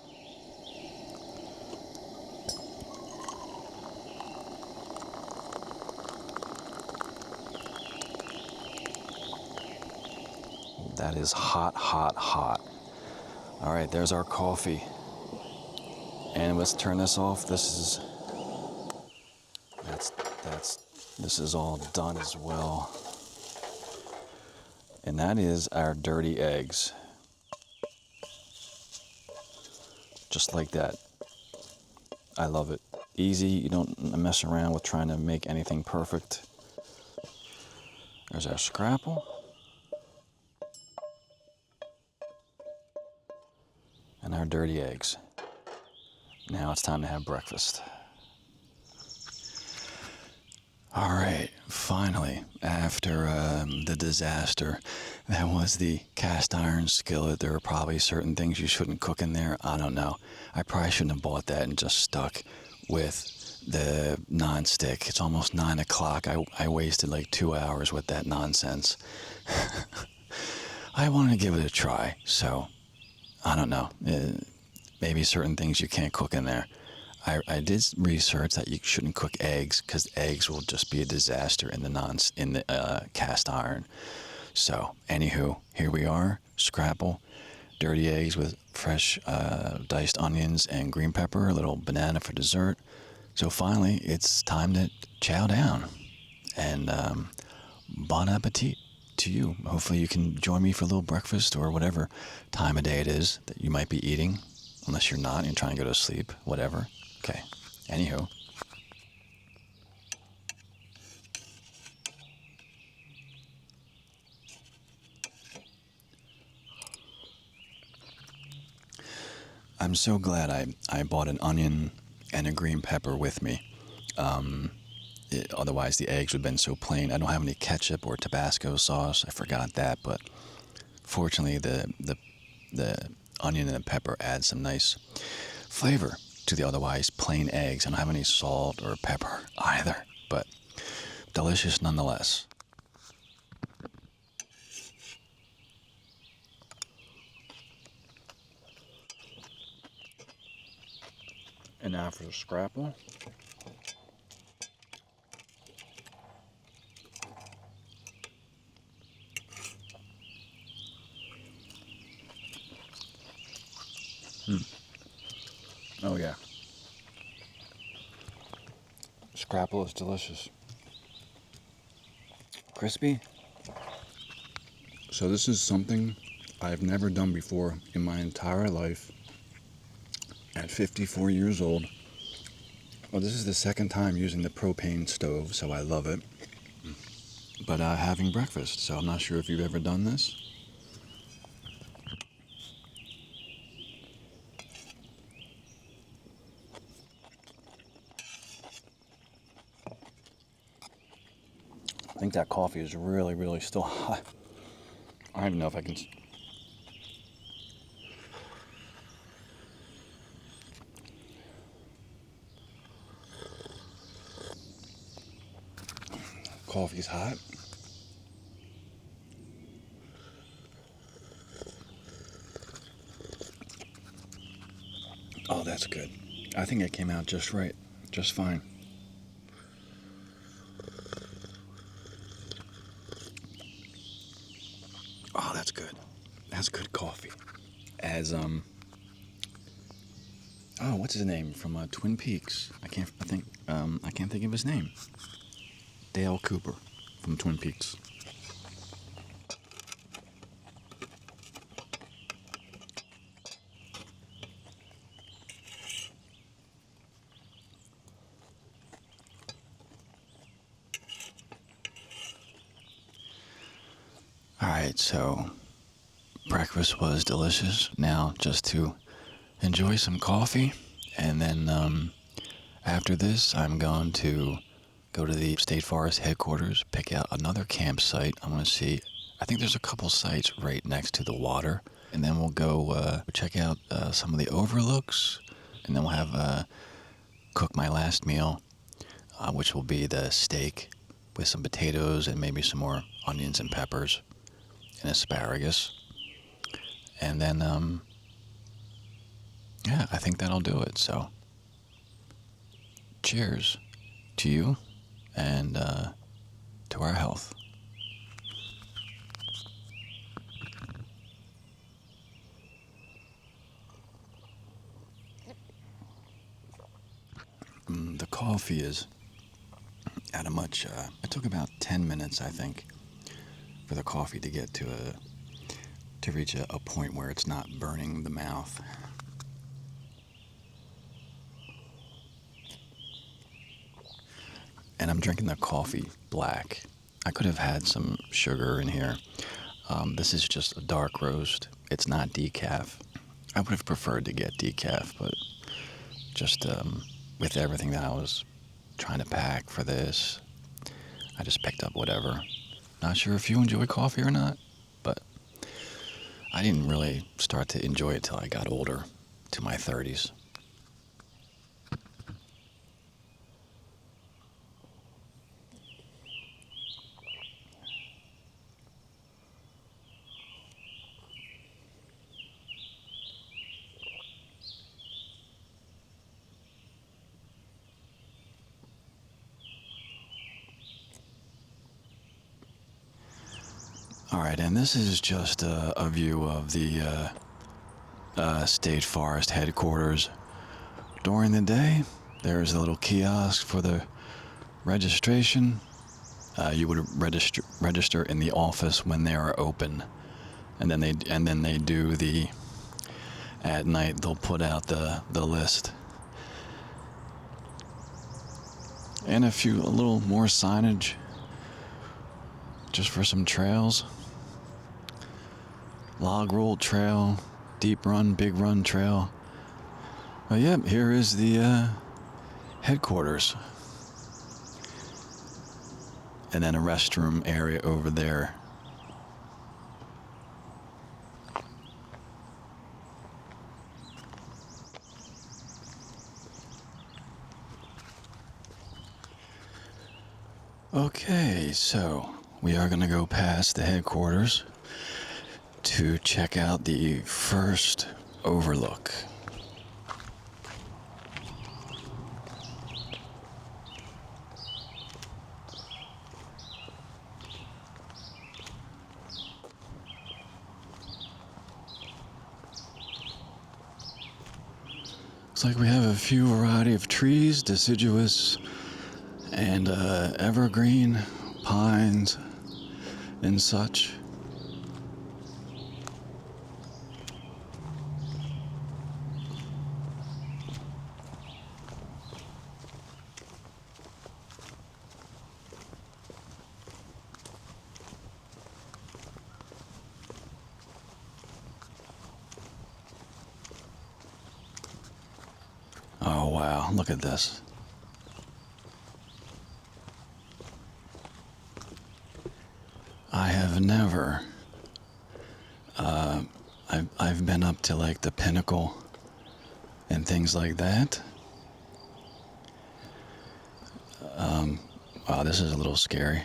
That is hot, hot, hot. All right, there's our coffee. And let's turn this off. This is all done as well. And that is our dirty eggs. Just like that. I love it. Easy, you don't mess around with trying to make anything perfect. There's our Scrapple. And our dirty eggs. Now it's time to have breakfast. All right, finally, after the disaster that was the cast iron skillet, there are probably certain things you shouldn't cook in there. I don't know. I probably shouldn't have bought that and just stuck with the non-stick. It's almost 9 o'clock. I wasted like 2 hours with that nonsense. I wanted to give it a try, so I don't know. Maybe certain things you can't cook in there. I did research that you shouldn't cook eggs because eggs will just be a disaster in the cast iron. So, anywho, here we are. Scrapple, dirty eggs with fresh diced onions and green pepper, a little banana for dessert. So finally, it's time to chow down. And bon appetit to you. Hopefully you can join me for a little breakfast or whatever time of day it is that you might be eating. Unless you're not, you're trying to go to sleep, whatever. Okay, anywho. I'm so glad I bought an onion and a green pepper with me. Otherwise, the eggs would have been so plain. I don't have any ketchup or Tabasco sauce. I forgot that, but fortunately, the onion and the pepper add some nice flavor to the otherwise plain eggs. I don't have any salt or pepper either, but delicious nonetheless. And now for the Scrapple. Oh yeah. Scrapple is delicious. Crispy. So this is something I've never done before in my entire life. At 54 years old. Well, this is the second time using the propane stove, so I love it. but having breakfast. So I'm not sure if you've ever done this. I think that coffee is really, really still hot. I don't even know if I can. Coffee's hot. Oh, that's good. I think it came out just right, just fine. Oh, that's good. That's good coffee. As oh, what's his name from Twin Peaks? I can't think of his name. Dale Cooper from Twin Peaks. All right, so breakfast was delicious. Now just to enjoy some coffee, and then after this, I'm going to go to the State Forest headquarters, pick out another campsite. I want to see. I think there's a couple sites right next to the water, and then we'll go check out some of the overlooks, and then we'll have cook my last meal, which will be the steak with some potatoes and maybe some more onions and peppers and asparagus. And then, yeah, I think that'll do it. So, cheers to you and to our health. The coffee is at a much, it took about 10 minutes, I think, for the coffee to get to reach a point where it's not burning the mouth. And I'm drinking the coffee black. I could have had some sugar in here. This is just a dark roast. It's not decaf. I would have preferred to get decaf, but just with everything that I was trying to pack for this, I just picked up whatever. Not sure if you enjoy coffee or not, but I didn't really start to enjoy it till I got older, to my 30s. All right, and this is just a view of the State Forest headquarters. During the day, there's a little kiosk for the registration. You would register in the office when they are open, and then they do the. At night, they'll put out the list, and a little more signage, just for some trails. Log Roll Trail, Deep Run, Big Run Trail. Well, yep, here is the headquarters. And then a restroom area over there. Okay, so we are going to go past the headquarters to check out the first overlook. Looks like we have a few variety of trees, deciduous and evergreen, pines, and such. wow, look at this. I have never, I've been up to like the pinnacle and things like that. Wow, this is a little scary.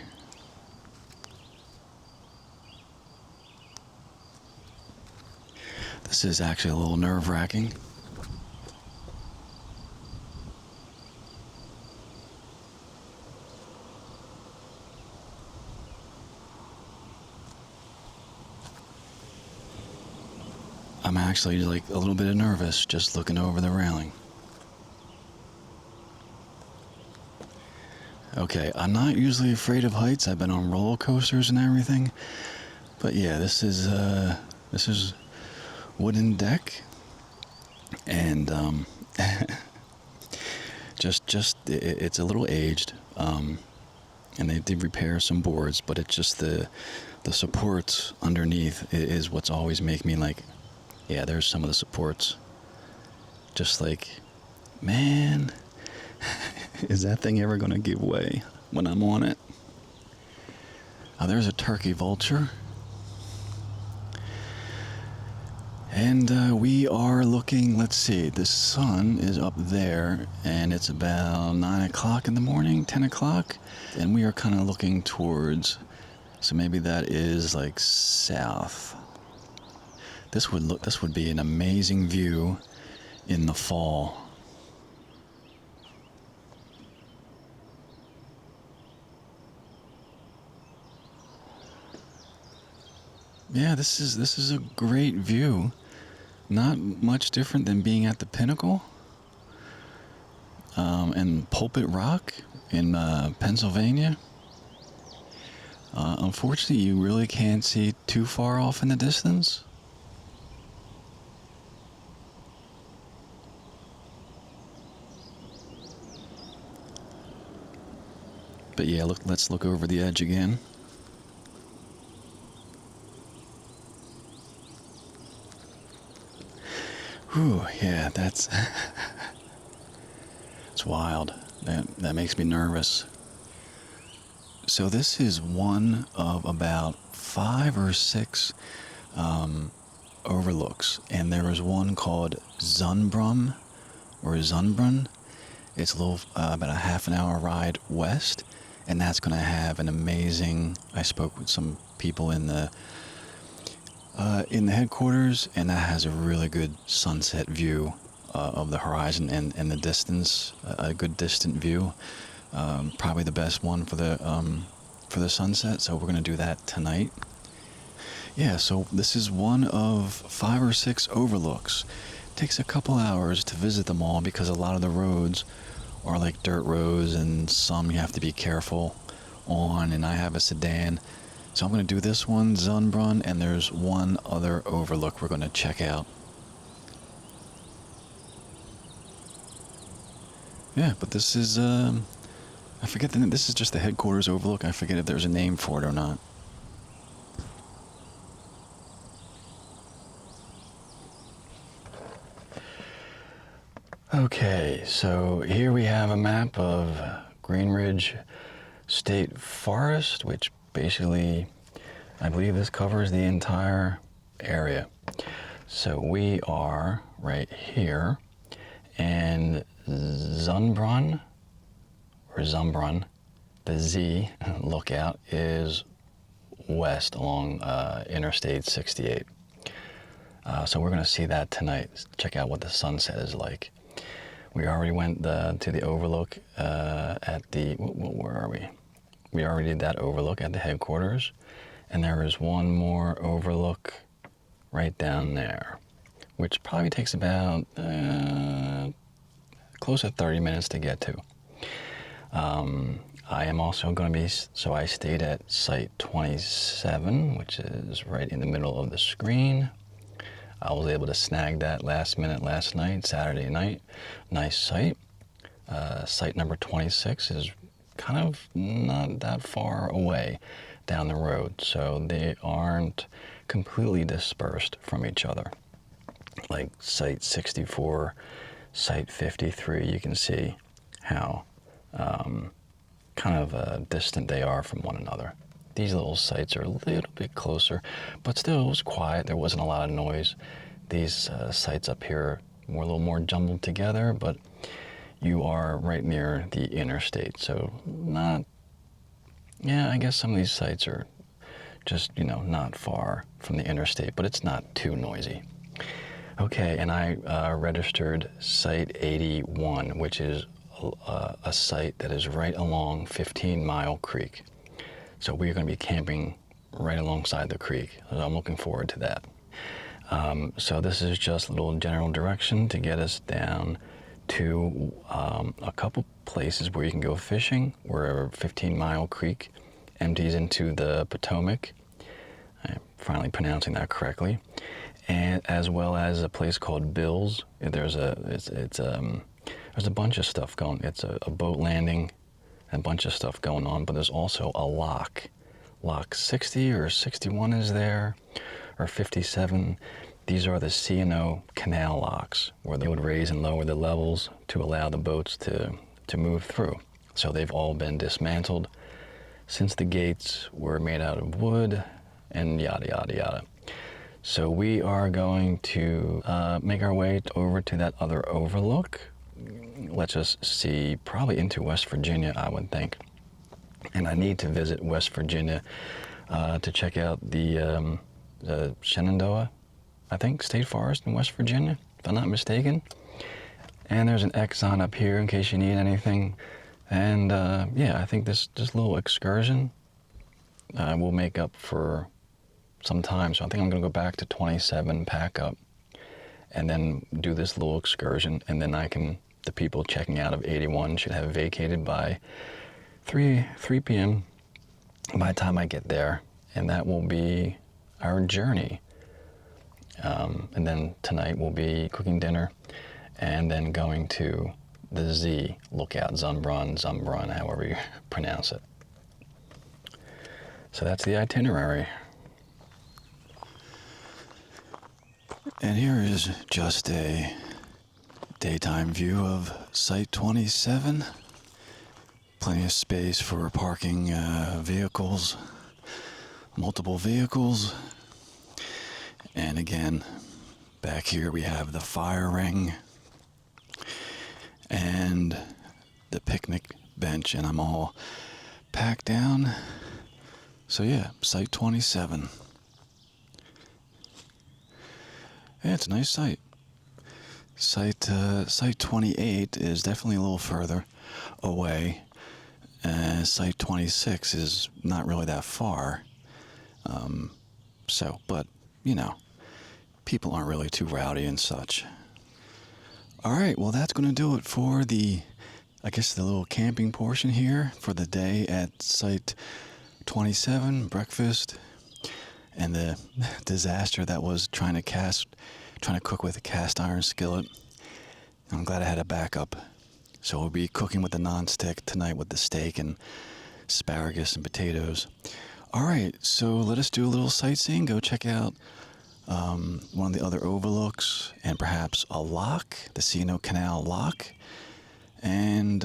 This is actually a little nerve-wracking. I'm actually like a little bit nervous just looking over the railing. Okay, I'm not usually afraid of heights. I've been on roller coasters and everything. But yeah, this is wooden deck, and it's a little aged, and they did repair some boards, but it's just the supports underneath is what's always make me like, yeah, there's some of the supports. Just like, man, is that thing ever gonna give way when I'm on it? Oh, there's a turkey vulture. And we are looking, let's see, the sun is up there, and it's about 9 o'clock in the morning, 10 o'clock, and we are kind of looking towards, so maybe that is like south. This would be an amazing view in the fall. Yeah, this is a great view. Not much different than being at the Pinnacle and Pulpit Rock in Pennsylvania. Unfortunately, you really can't see too far off in the distance. But yeah, let's look over the edge again. Whew, yeah, that's it's wild. That makes me nervous. So this is one of about 5 or 6 overlooks, and there is one called Zunbrunn or Zunbrunn. It's a little about a half an hour ride west, and that's going to have an amazing. I spoke with some people in the headquarters, and that has a really good sunset view of the horizon and the distance, a good distant view. Probably the best one for the sunset. So we're going to do that tonight. Yeah, so this is one of 5 or 6 overlooks. It takes a couple hours to visit them all because a lot of the roads are like dirt roads, and some you have to be careful on, and I have a sedan. So I'm going to do this one, Zunbrunn, and there's one other overlook we're going to check out. Yeah, but this is, I forget the name. This is just the headquarters overlook. I forget if there's a name for it or not. Okay, so here we have a map of Green Ridge State Forest, which basically, I believe this covers the entire area. So we are right here, and Zunbrunn, the Z lookout is west along Interstate 68. So we're going to see that tonight. Check out what the sunset is like. We already went to the overlook at the, where are we? We already did that overlook at the headquarters, and there is one more overlook right down there, which probably takes about close to 30 minutes to get to. I am also going to be, so I stayed at Site 27, which is right in the middle of the screen. I was able to snag that last minute last night, Saturday night. Nice site. Site number 26 is kind of not that far away down the road, so they aren't completely dispersed from each other. Like Site 64 Site 53, you can see how kind of distant they are from one another. These little sites are a little bit closer, but still it was quiet. There wasn't a lot of noise. These sites up here were a little more jumbled together, but you are right near the interstate, so not, yeah, I guess some of these sites are just, you know, not far from the interstate, but it's not too noisy. Okay, and I registered Site 81, which is a site that is right along 15 Mile Creek. So we're going to be camping right alongside the creek. So I'm looking forward to that. So this is just a little general direction to get us down to a couple places where you can go fishing, where 15 Mile Creek empties into the Potomac. I'm finally pronouncing that correctly. And as well as a place called Bill's. There's a bunch of stuff going. It's a boat landing, and a bunch of stuff going on. But there's also a lock. Lock 60 or 61 is there, or 57. These are the C&O canal locks, where they would raise and lower the levels to allow the boats to move through. So they've all been dismantled since the gates were made out of wood, and yada yada yada. So we are going to make our way over to that other overlook. Let's just see, probably into West Virginia, I would think. And I need to visit West Virginia to check out the Shenandoah, I think, State Forest in West Virginia, if I'm not mistaken. And there's an Exxon up here in case you need anything. And yeah, I think this little excursion will make up for some time. So I think I'm going to go back to 27, pack up, and then do this little excursion. And then the people checking out of 81 should have vacated by 3 p.m. by the time I get there. And that will be our journey. And then tonight we'll be cooking dinner and then going to the Z lookout, Zumbrun, however you pronounce it. So that's the itinerary. And here is just a daytime view of Site 27. Plenty of space for parking vehicles, multiple vehicles. And again, back here we have the fire ring and the picnic bench, and I'm all packed down. So yeah, Site 27. Yeah, it's a nice site. Site 28 is definitely a little further away. Site 26 is not really that far. But, you know, people aren't really too rowdy and such. All right, well, that's going to do it for the little camping portion here for the day at Site 27, breakfast, and the disaster that was trying to cook with a cast iron skillet. I'm glad I had a backup. So we'll be cooking with the nonstick tonight with the steak and asparagus and potatoes. All right, so let us do a little sightseeing. Go check out one of the other overlooks and perhaps a lock, the C&O Canal lock, and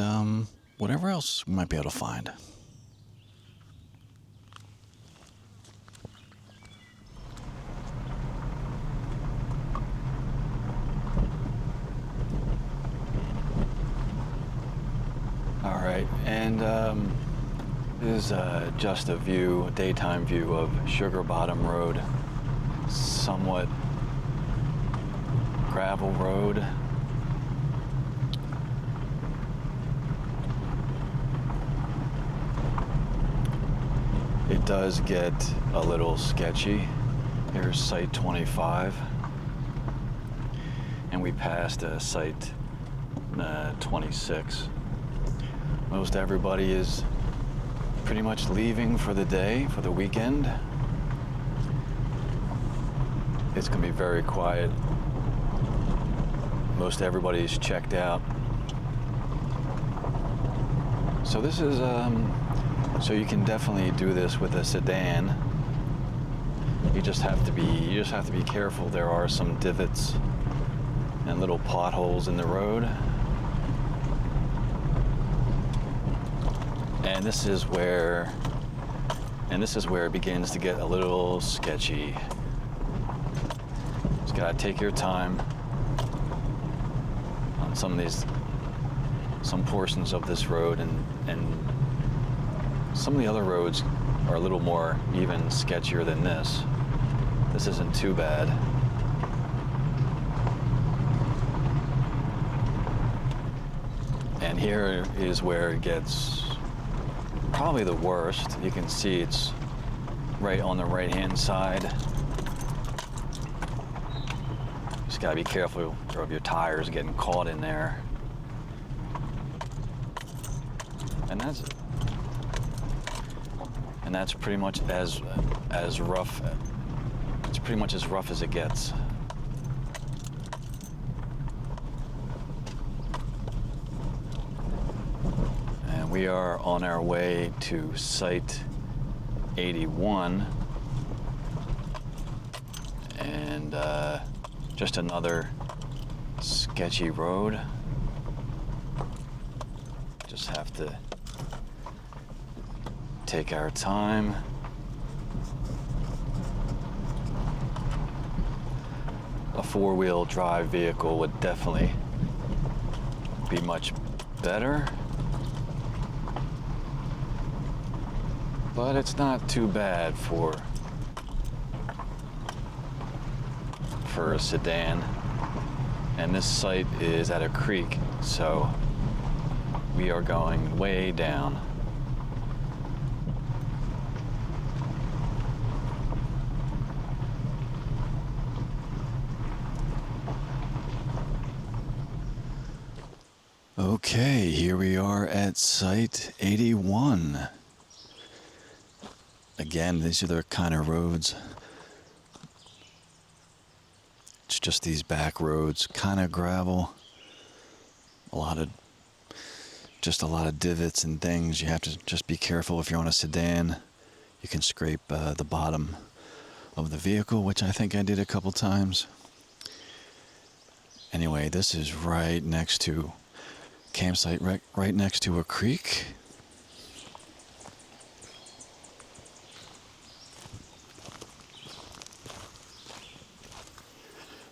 whatever else we might be able to find. All right, and this is just a daytime view of Sugar Bottom Road. Somewhat gravel road. It does get a little sketchy. Here's Site 25. And we passed Site 26. Most everybody is pretty much leaving for the day, for the weekend. It's gonna be very quiet. Most everybody's checked out. So this is, so you can definitely do this with a sedan. You just have to be careful. There are some divots and little potholes in the road. And this is where it begins to get a little sketchy. Just gotta take your time on some portions of this road, and some of the other roads are a little more even sketchier than this. This isn't too bad. And here is where it gets probably the worst. You can see it's right on the right-hand side. Just gotta be careful of your tires getting caught in there. And that's pretty much as rough. It's pretty much as rough as it gets. And we are on our way to Site 81, and just another sketchy road. Just have to take our time. A four-wheel drive vehicle would definitely be much better, but it's not too bad for a sedan. And this site is at a creek, so we are going way down. Okay, here we are at Site 81. Again, these are the kind of roads. It's just these back roads, kind of gravel. A lot of divots and things. You have to just be careful if you're on a sedan. You can scrape the bottom of the vehicle, which I think I did a couple times. Anyway, this is right next to campsite, right next to a creek.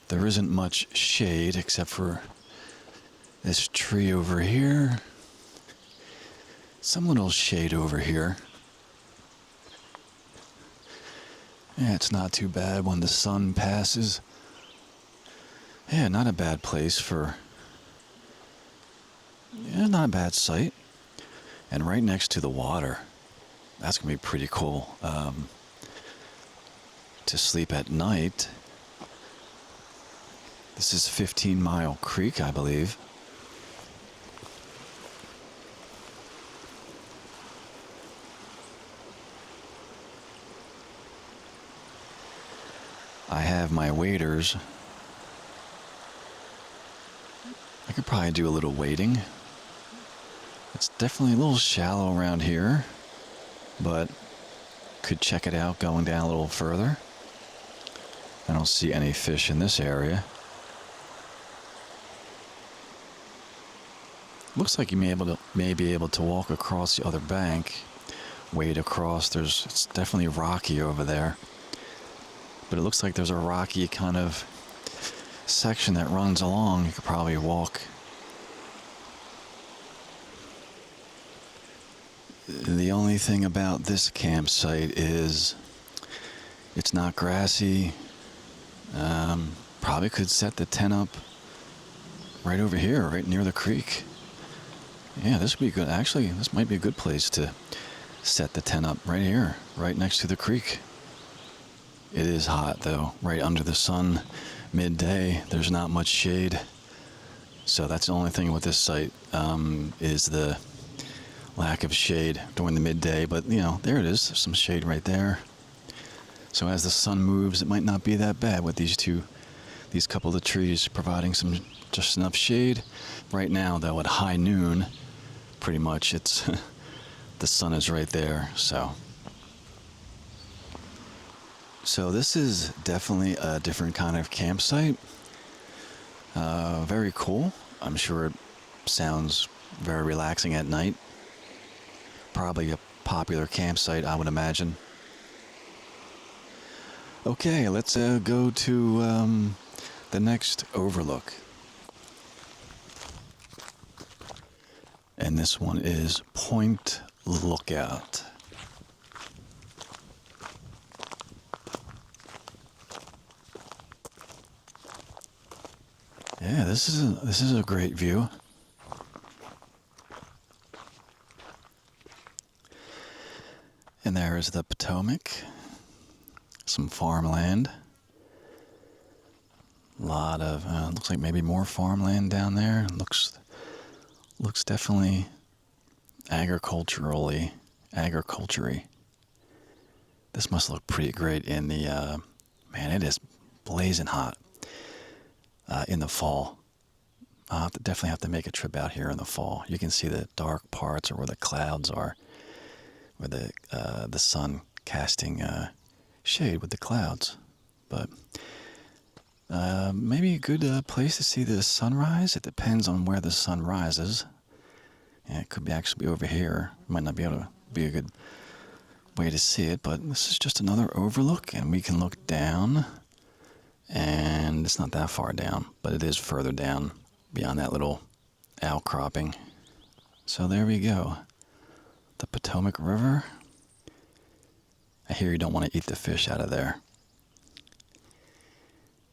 There isn't much shade except for this tree over here. Some little shade over here. Yeah, it's not too bad when the sun passes. Yeah, not a bad place not a bad site. And right next to the water. That's going to be pretty cool. To sleep at night. This is 15 Mile Creek, I believe. I have my waders. I could probably do a little wading. It's definitely a little shallow around here, but could check it out going down a little further. I don't see any fish in this area. Looks like you may be able to walk across the other bank, wade across. It's definitely rocky over there. But it looks like there's a rocky kind of section that runs along. You could probably walk. The only thing about this campsite is it's not grassy. Probably could set the tent up right over here, right near the creek. Yeah, this would be good. Actually, this might be a good place to set the tent up right here, right next to the creek. It is hot though, right under the sun, midday. There's not much shade. So that's the only thing with this site, is the lack of shade during the midday. But there it is, there's some shade right there. So as the sun moves, it might not be that bad with these couple of trees providing just enough shade. Right now though, at high noon, pretty much it's the sun is right there. So this is definitely a different kind of campsite. Very cool. I'm sure it sounds very relaxing at night. Probably a popular campsite, I would imagine. Okay, let's go to the next overlook. And this one is Point Lookout. Yeah, this is a great view. And there is the Potomac. Some farmland. A lot of looks like maybe more farmland down there. Looks definitely agricultury. This must look pretty great in the man. It is blazing hot in the fall. I'll definitely have to make a trip out here in the fall. You can see the dark parts or where the clouds are, where the sun casting shade with the clouds. But maybe a good place to see the sunrise. It depends on where the sun rises. Yeah, it could be actually be over here. Might not be able to be a good way to see it, but this is just another overlook, and we can look down. And it's not that far down, but it is further down beyond that little outcropping. So there we go. The Potomac River. I hear you don't want to eat the fish out of there.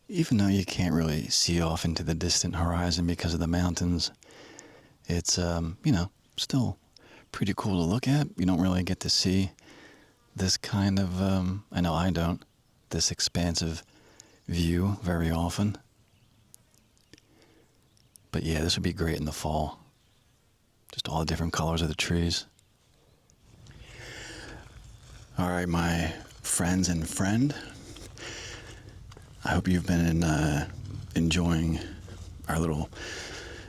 Even though you can't really see off into the distant horizon because of the mountains, it's, still pretty cool to look at. You don't really get to see this kind of, I know I don't, this expansive view very often. But yeah, this would be great in the fall. Just all the different colors of the trees. All right, my friends and friend. I hope you've been enjoying our little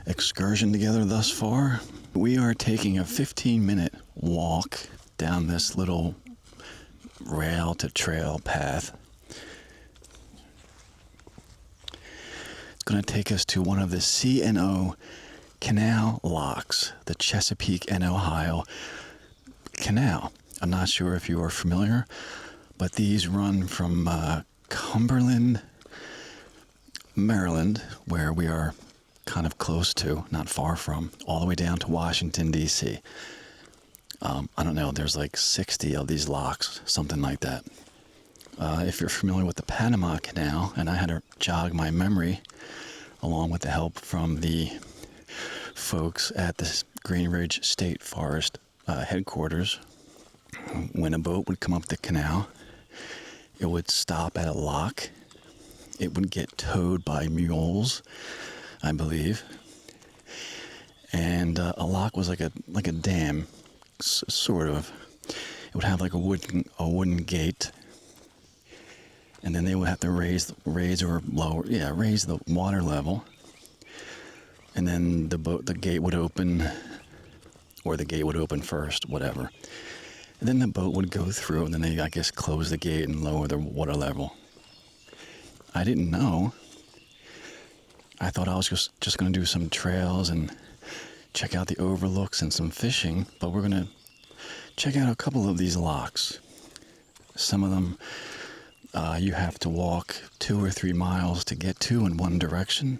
excursion together thus far. We are taking a 15-minute walk down this little rail to trail path. It's going to take us to one of the C&O canal locks, the Chesapeake and Ohio Canal. I'm not sure if you are familiar, but these run from Cumberland, Maryland, where we are kind of close to, not far from, all the way down to Washington, D.C. I don't know, there's like 60 of these locks, something like that. If you're familiar with the Panama Canal, and I had to jog my memory, along with the help from the folks at the Green Ridge State Forest headquarters, when a boat would come up the canal, it would stop at a lock. It would get towed by mules, I believe. And a lock was like a dam, sort of. It would have like a wooden gate, and then they would have to raise the water level, and then the gate would open, or the gate would open first, whatever. And then the boat would go through, and then they, I guess, close the gate and lower the water level. I didn't know. I thought I was just going to do some trails and check out the overlooks and some fishing, but we're going to check out a couple of these locks. Some of them you have to walk 2 or 3 miles to get to in one direction.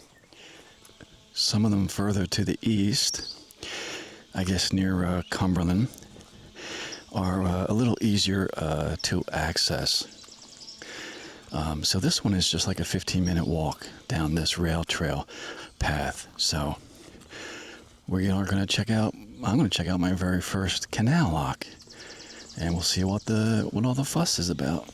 Some of them further to the east, I guess near Cumberland, are a little easier to access. So this one is just like a 15-minute walk down this rail trail path. So we are going to check out, I'm going to check out my very first canal lock, and we'll see what all the fuss is about.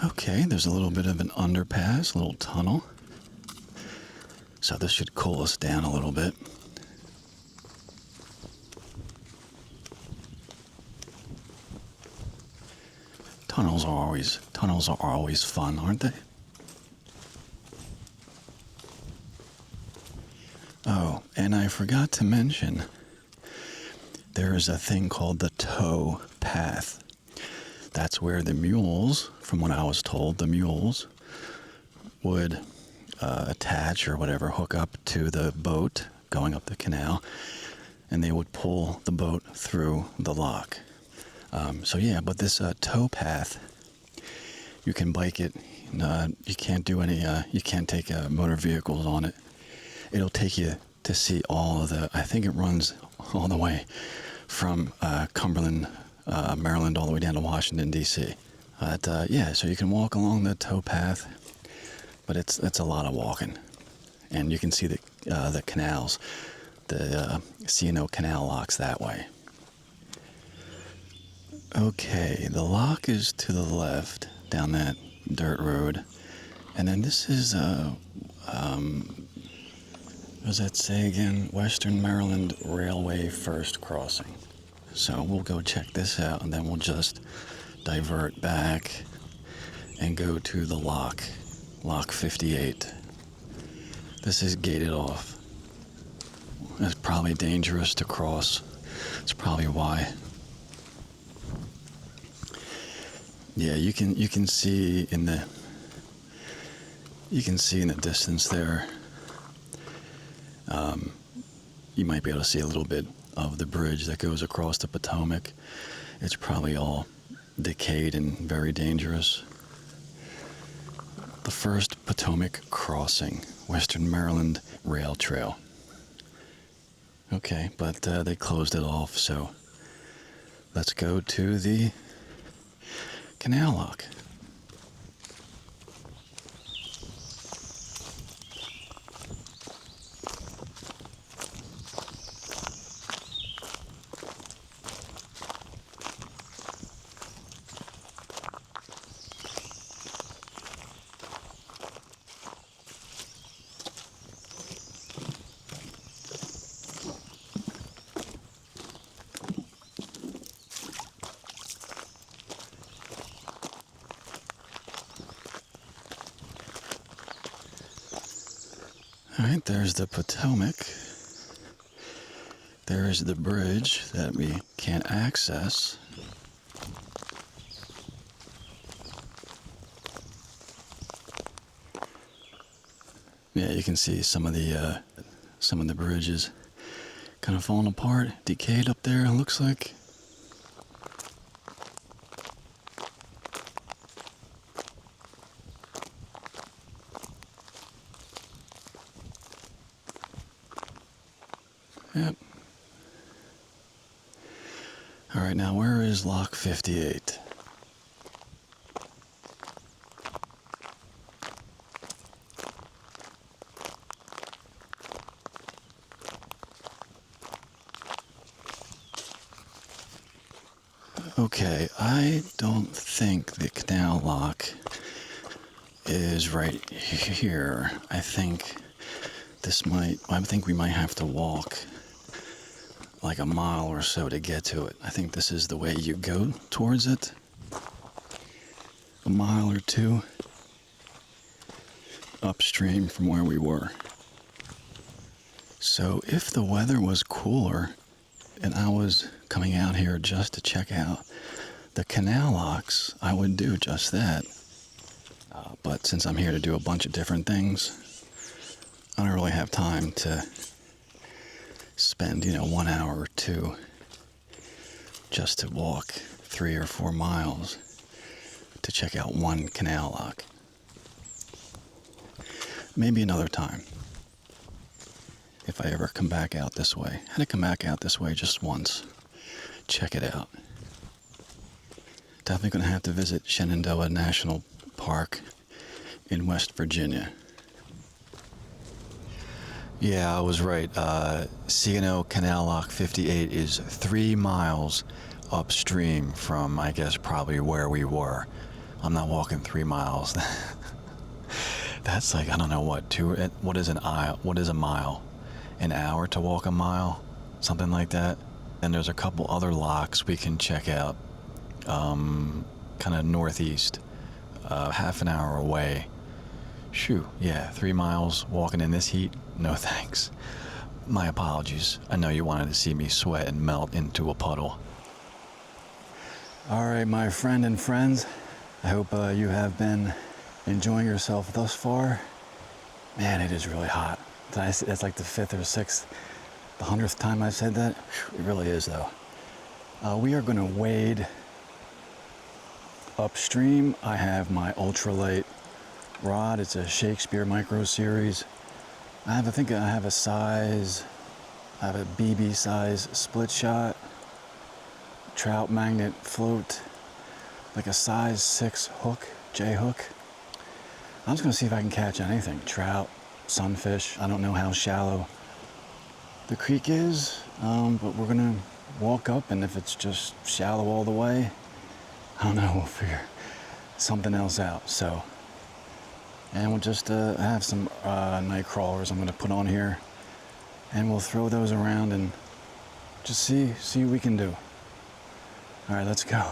Okay, there's a little bit of an underpass, a little tunnel. So this should cool us down a little bit. Tunnels are always fun, aren't they? Oh, and I forgot to mention, there is a thing called the tow path. That's where the mules, from what I was told, the mules would attach or whatever, hook up to the boat going up the canal, and they would pull the boat through the lock. So yeah, but this towpath, you can bike it. You can't do any. You can't take motor vehicles on it. It'll take you to see all of the. I think it runs all the way from Cumberland, Maryland, all the way down to Washington D.C. Yeah, so you can walk along the towpath, but it's a lot of walking, and you can see the canals, the C&O canal locks that way. Okay, the lock is to the left down that dirt road, and then this is what does that say again? Western Maryland Railway First Crossing. So we'll go check this out, and then we'll just divert back and go to the lock 58. This is gated off. It's probably dangerous to cross. That's probably why. Yeah, you can see in the distance there. You might be able to see a little bit of the bridge that goes across the Potomac. It's probably all decayed and very dangerous. The first Potomac crossing, Western Maryland Rail Trail. Okay, but they closed it off, so let's go to the canal lock. All right, there's the Potomac. There's the bridge that we can't access. Yeah, you can see some of the bridges kind of falling apart, decayed up there, it looks like. Yep. All right, now where is lock 58? Okay, I don't think the canal lock is right here. I think we might have to walk like a mile or so to get to it. I think this is the way you go towards it. A mile or two upstream from where we were. So if the weather was cooler and I was coming out here just to check out the canal locks, I would do just that. But since I'm here to do a bunch of different things, I don't really have time to spend, 1 hour or two just to walk 3 or 4 miles to check out one canal lock. Maybe another time, if I ever come back out this way. I had to come back out this way just once. Check it out. Definitely going to have to visit Shenandoah National Park in West Virginia. Yeah, I was right. C&O Canal Lock 58 is 3 miles upstream from, I guess, probably where we were. I'm not walking 3 miles. That's like, I don't know what is a mile? An hour to walk a mile? Something like that. And there's a couple other locks we can check out, kind of northeast, half an hour away. Shoo, yeah, 3 miles walking in this heat? No thanks. My apologies. I know you wanted to see me sweat and melt into a puddle. All right, my friend and friends, I hope you have been enjoying yourself thus far, man, it is really hot. That's like the 5th or 6th, the 100th time I've said that. Whew, it really is, though. We are going to wade upstream. I have my ultralight rod. It's a Shakespeare Micro Series. I think I have a BB size split shot, trout magnet float, like a size 6 hook, J hook. I'm just gonna see if I can catch anything. Trout, sunfish. I don't know how shallow the creek is, but we're gonna walk up, and if it's just shallow all the way, I don't know, we'll figure something else out. So, and we'll just have some night crawlers I'm gonna put on here, and we'll throw those around and just see what we can do. All right, let's go.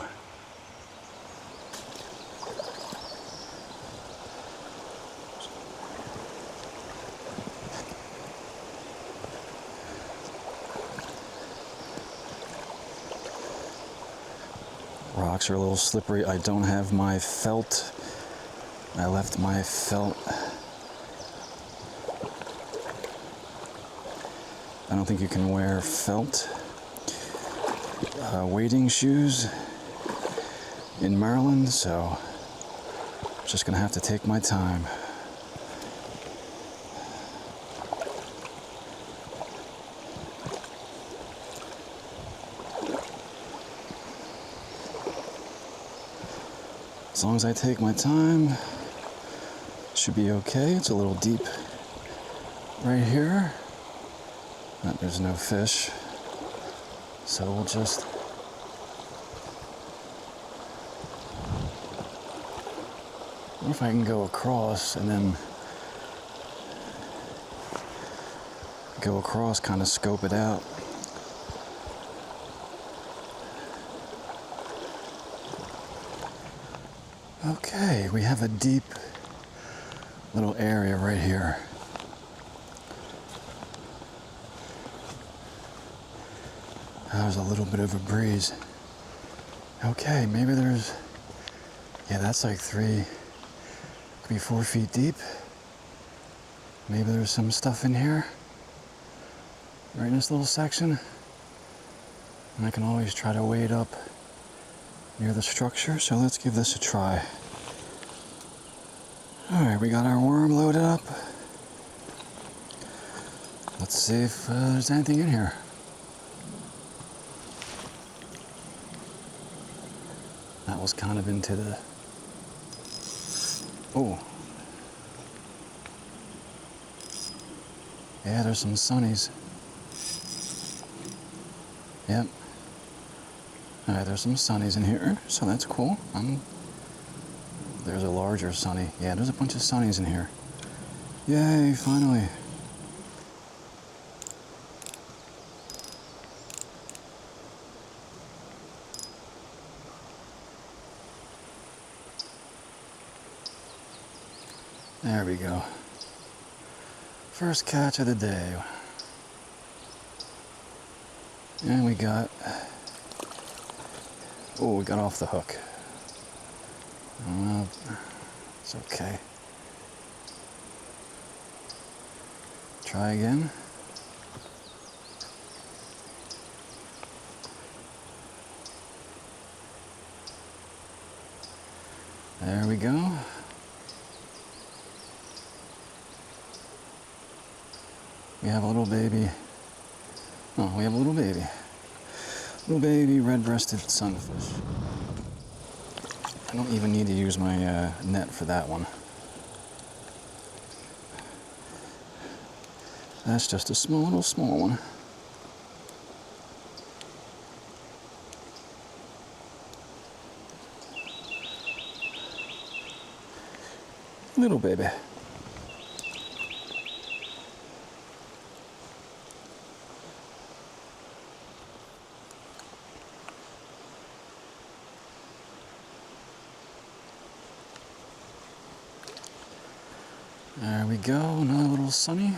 Rocks are a little slippery. I don't have my felt. I left my felt. I don't think you can wear felt wading shoes in Maryland, so I'm just gonna have to take my time. As long as I take my time, it should be okay. It's a little deep right here. There's no fish, so we'll just what if I can go across and then go across, kind of scope it out. Okay, we have a deep little area right here. There's a little bit of a breeze. Okay, maybe there's, yeah, that's like 3, could be 4 feet deep. Maybe there's some stuff in here, right in this little section. And I can always try to wade up near the structure, so let's give this a try. All right, we got our worm loaded up. Let's see if there's anything in here. That was kind of into the, oh. Yeah, there's some sunnies. Yep. All right, there's some sunnies in here, so that's cool. There's a larger sunny. Yeah, there's a bunch of sunnies in here. Yay, finally. There we go. First catch of the day. And we got, oh, we got off the hook. It's okay. Try again. There we go. We have a little baby. Oh, we have a little baby. Little baby red-breasted sunfish. I don't even need to use my net for that one. That's just a small one. Little baby. There we go, another little sunny.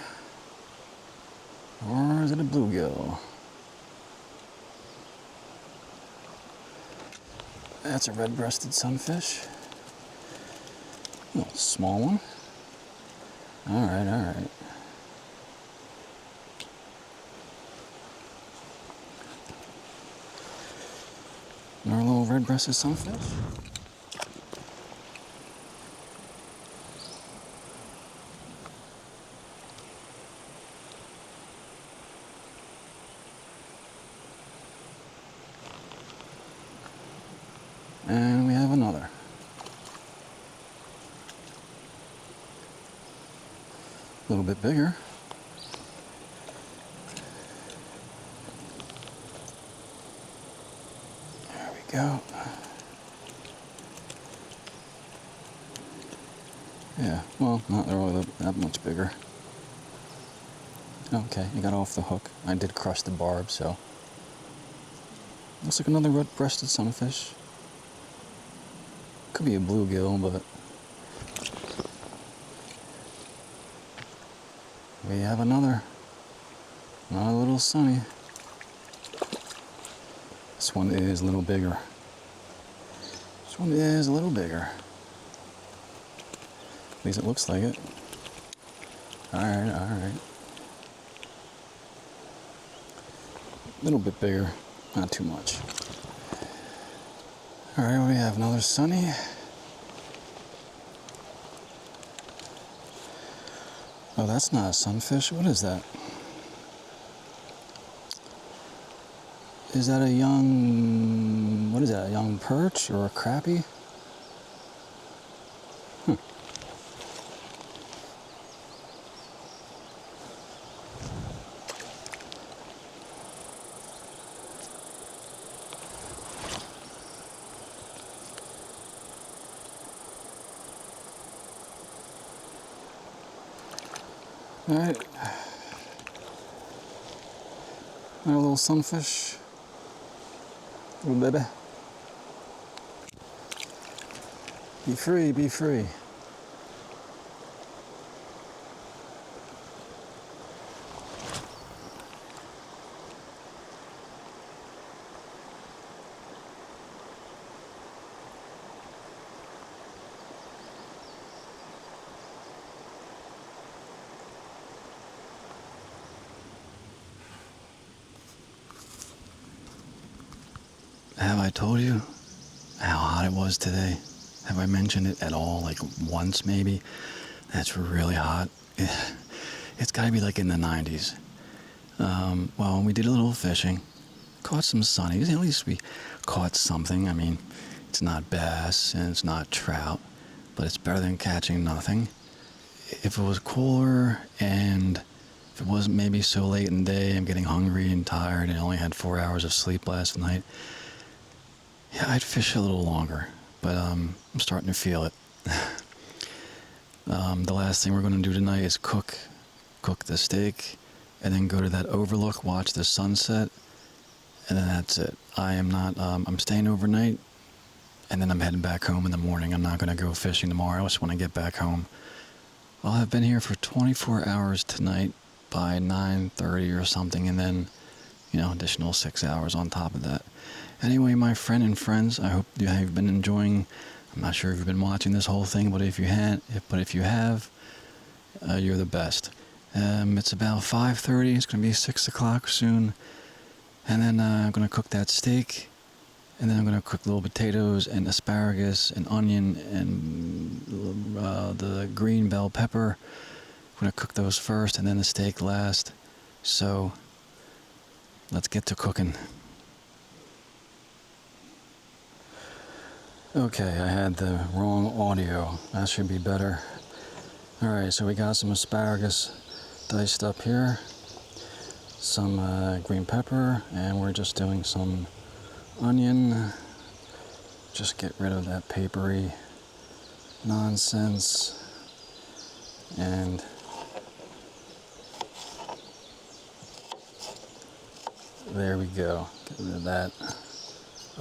Or is it a bluegill? That's a red-breasted sunfish. little small one. All right, all right. Our little red-breasted sunfish. And we have another. A little bit bigger. There we go. Yeah, well, not really that much bigger. Okay, you got off the hook. I did crush the barb, so. Looks like another red-breasted sunfish. Could be a bluegill, but we have another little sunny. This one is a little bigger. This one is a little bigger. At least it looks like it. Alright, alright. A little bit bigger, not too much. Alright, we have another sunny. Oh, that's not a sunfish. What is that? Is that a young... what is that? A young perch or a crappie? Alright. Our little sunfish. Little baby. Be free, be free. Have I told you how hot it was today? Have I mentioned it at all? Like once maybe? That's really hot. It's gotta be like in the 90s. Well, we did a little fishing. Caught some sunnies. At least we caught something. I mean, it's not bass and it's not trout, but it's better than catching nothing. If it was cooler and if it wasn't maybe so late in the day, I'm getting hungry and tired and only had 4 hours of sleep last night, yeah, I'd fish a little longer, but I'm starting to feel it. The last thing we're going to do tonight is cook the steak, and then go to that overlook, watch the sunset, and then that's it. I'm staying overnight, and then I'm heading back home in the morning. I'm not going to go fishing tomorrow. I just want to get back home. I'll have been here for 24 hours tonight by 9:30 or something, and then, additional 6 hours on top of that. Anyway, my friend and friends, I hope you have been enjoying. I'm not sure if you've been watching this whole thing, but if you have, you're the best. It's about 5:30. It's going to be 6 o'clock soon, and then I'm going to cook that steak, and then I'm going to cook little potatoes and asparagus and onion and the green bell pepper. I'm going to cook those first, and then the steak last. So let's get to cooking. Okay, I had the wrong audio. That should be better. Alright, so we got some asparagus diced up here, some green pepper, and we're just doing some onion. Just get rid of that papery nonsense. And there we go. Get rid of that.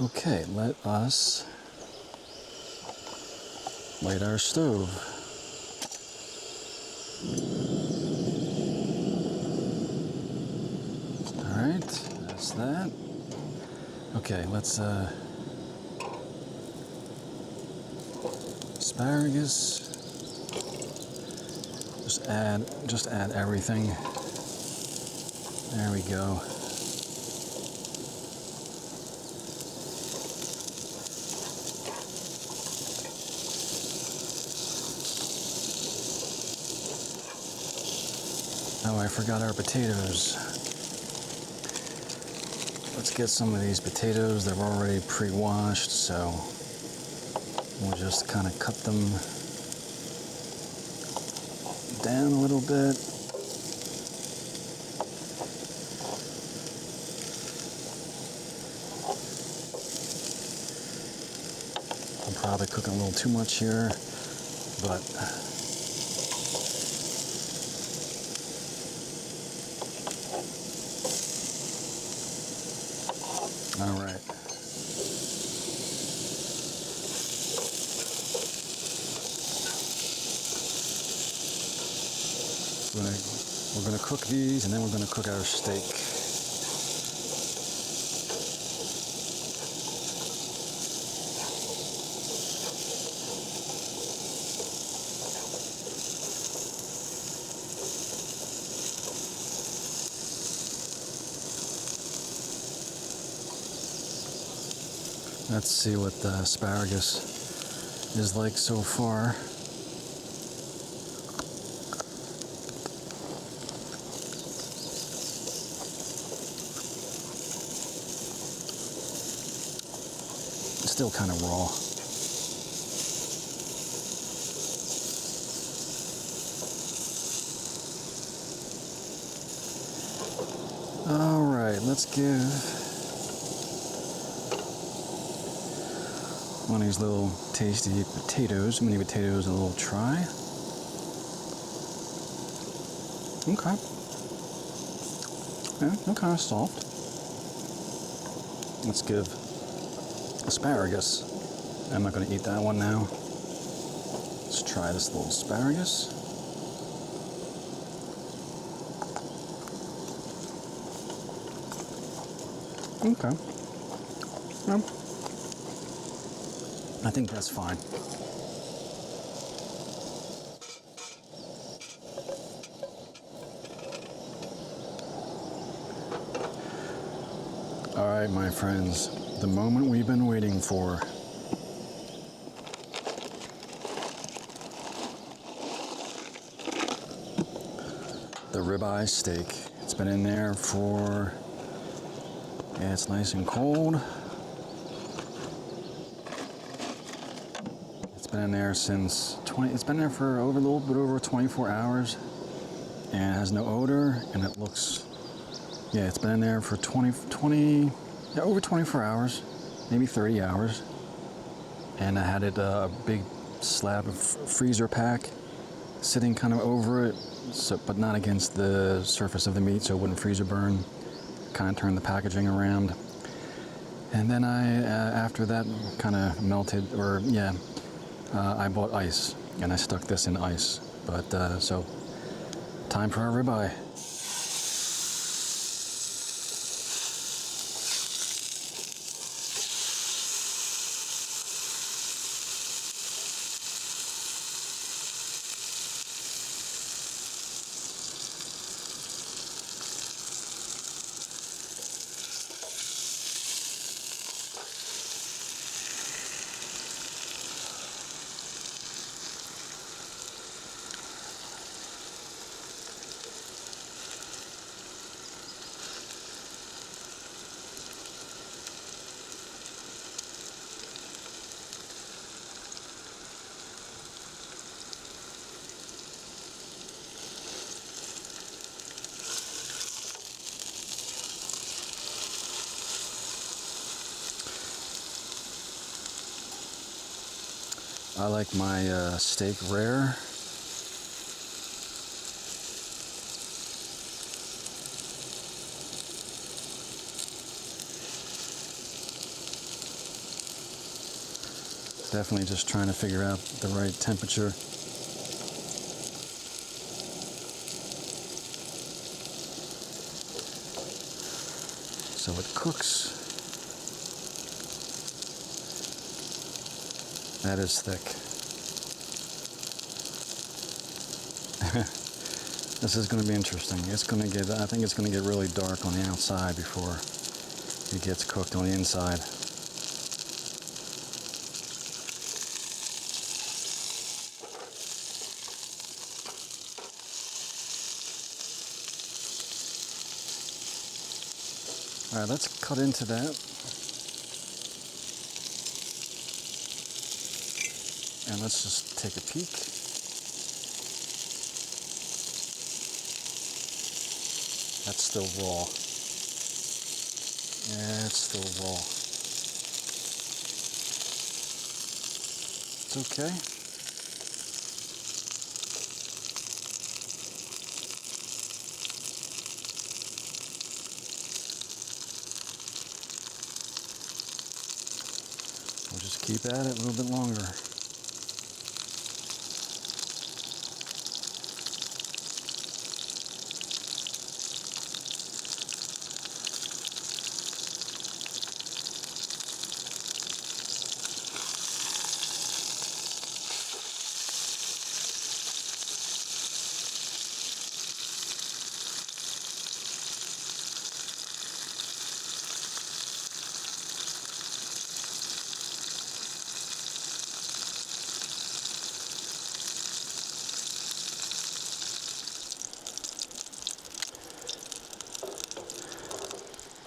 Okay, let us light our stove. Alright, that's that. Okay, let's asparagus. just add everything. There we go. Oh, I forgot our potatoes. Let's get some of these potatoes. They're already pre-washed, so we'll just kind of cut them down a little bit. I'm probably cooking a little too much here, but all right. We're gonna cook these, and then we're gonna cook our steak. Let's see what the asparagus is like so far. Still kind of raw. All right, let's give one of these little tasty potatoes, mini potatoes, a little try. Okay. Yeah, they're kind of soft. Let's give asparagus. I'm not going to eat that one now. Let's try this little asparagus. Okay. Yeah. I think that's fine. All right, my friends, the moment we've been waiting for. The ribeye steak. It's been in there for, yeah, it's nice and cold. It's been in there since it's been there for a little bit over 24 hours, and it has no odor, and it looks, yeah, it's been in there for over 24 hours, maybe 30 hours. And I had it a big slab of freezer pack sitting kind of over it, so, but not against the surface of the meat, so it wouldn't freezer burn. Kind of turned the packaging around. And then after that kind of melted, or yeah, I bought ice, and I stuck this in ice. But so, time for our ribeye. I like my steak rare. Definitely just trying to figure out the right temperature. So it cooks. That is thick. This is going to be interesting. I think it's going to get really dark on the outside before it gets cooked on the inside. All right, let's cut into that. And let's just take a peek. That's still raw. Yeah, it's still raw. It's okay. We'll just keep at it a little bit longer.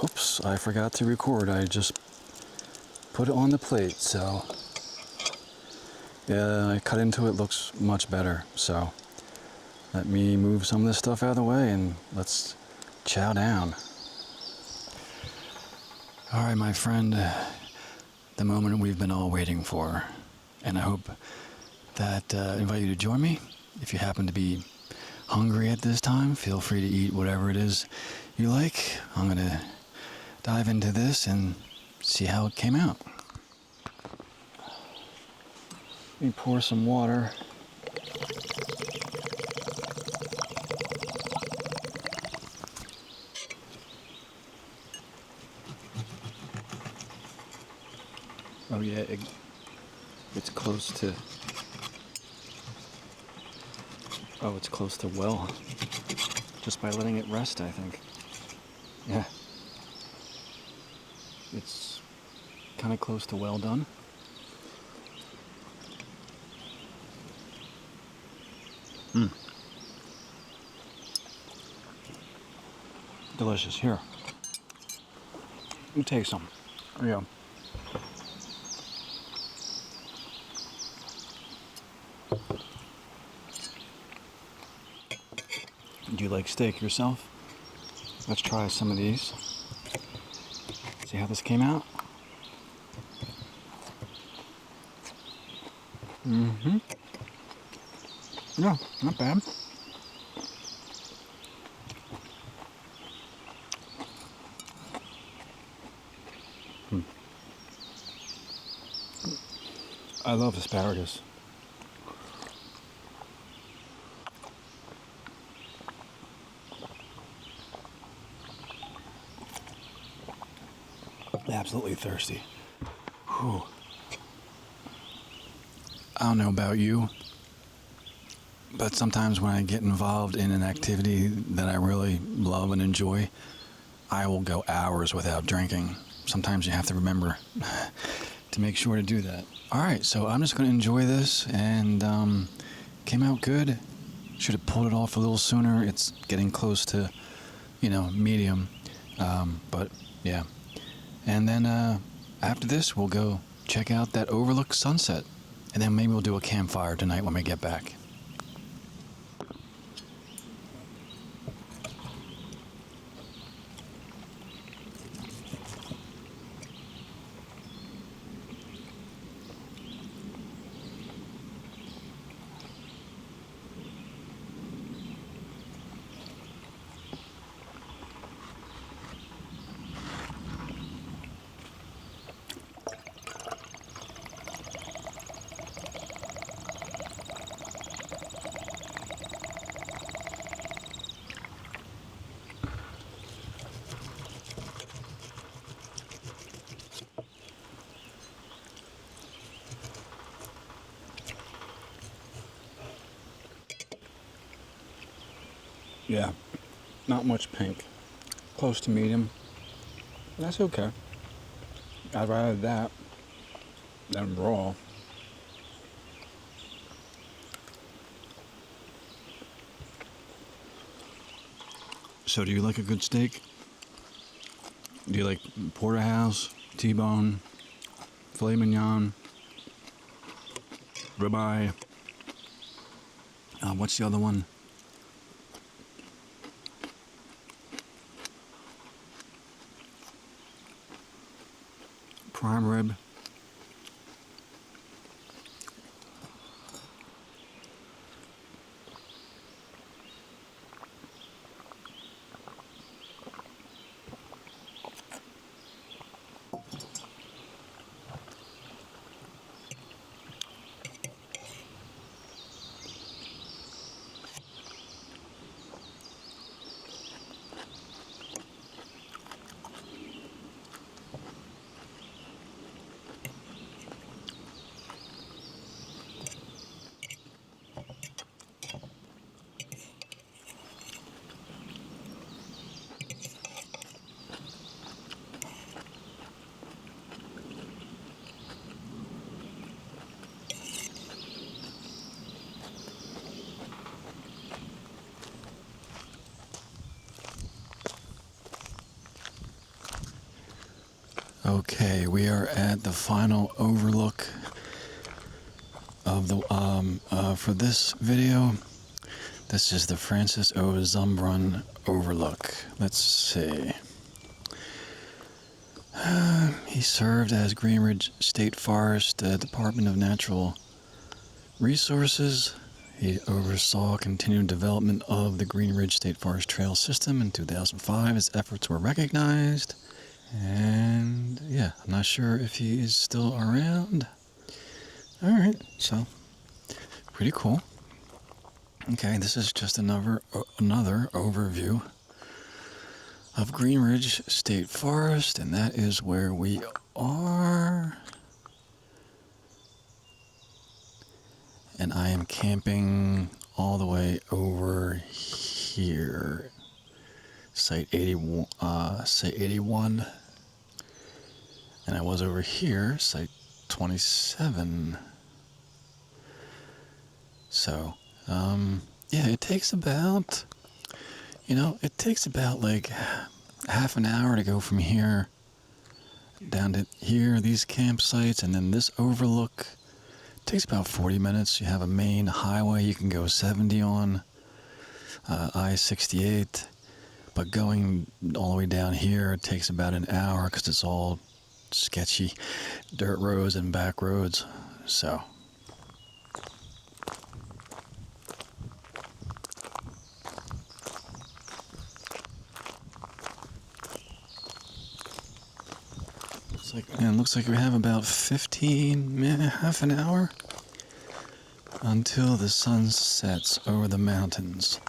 Oops, I forgot to record. I just put it on the plate, so yeah, I cut into it, looks much better. So let me move some of this stuff out of the way and let's chow down. All right, my friend, the moment we've been all waiting for, and I hope that invite you to join me. If you happen to be hungry at this time, feel free to eat whatever it is you like. I'm gonna dive into this and see how it came out. Let me pour some water. Oh yeah, it's close to. Oh, it's close to well. Just by letting it rest, I think. Yeah. It's kind of close to well done. Delicious. Here. You take some. There you go. Do you like steak yourself? Let's try some of these. See how this came out? Mm-hmm. Yeah, not bad. I love asparagus. Absolutely thirsty. Whew. I don't know about you, but sometimes when I get involved in an activity that I really love and enjoy, I will go hours without drinking. Sometimes you have to remember to make sure to do that. All right, so I'm just going to enjoy this, and came out good. Should have pulled it off a little sooner. It's getting close to, medium, but yeah. And then after this, we'll go check out that overlook sunset, and then maybe we'll do a campfire tonight when we get back. Yeah, not much pink. Close to medium. But that's okay. I'd rather that than raw. So do you like a good steak? Do you like porterhouse, T-bone, filet mignon, ribeye? What's the other one? Prime rib. Okay, we are at the final overlook of the for this video. This is the Francis O. Zumbrun overlook. Let's see. He served as Greenridge State Forest Department of Natural Resources. He oversaw continued development of the Greenridge State Forest Trail System in 2005. His efforts were recognized. And yeah, I'm not sure if he is still around. All right, so pretty cool. Okay, this is just another overview of Greenridge State Forest, and that is where we are. And I am camping all the way over here. Site 81. And I was over here, site 27. So, yeah, it takes about like half an hour to go from here down to here, these campsites, and then this overlook. It takes about 40 minutes. You have a main highway you can go 70 on, I-68. But going all the way down here, it takes about an hour because it's all sketchy dirt roads and back roads. So looks like we have about half an hour until the sun sets over the mountains.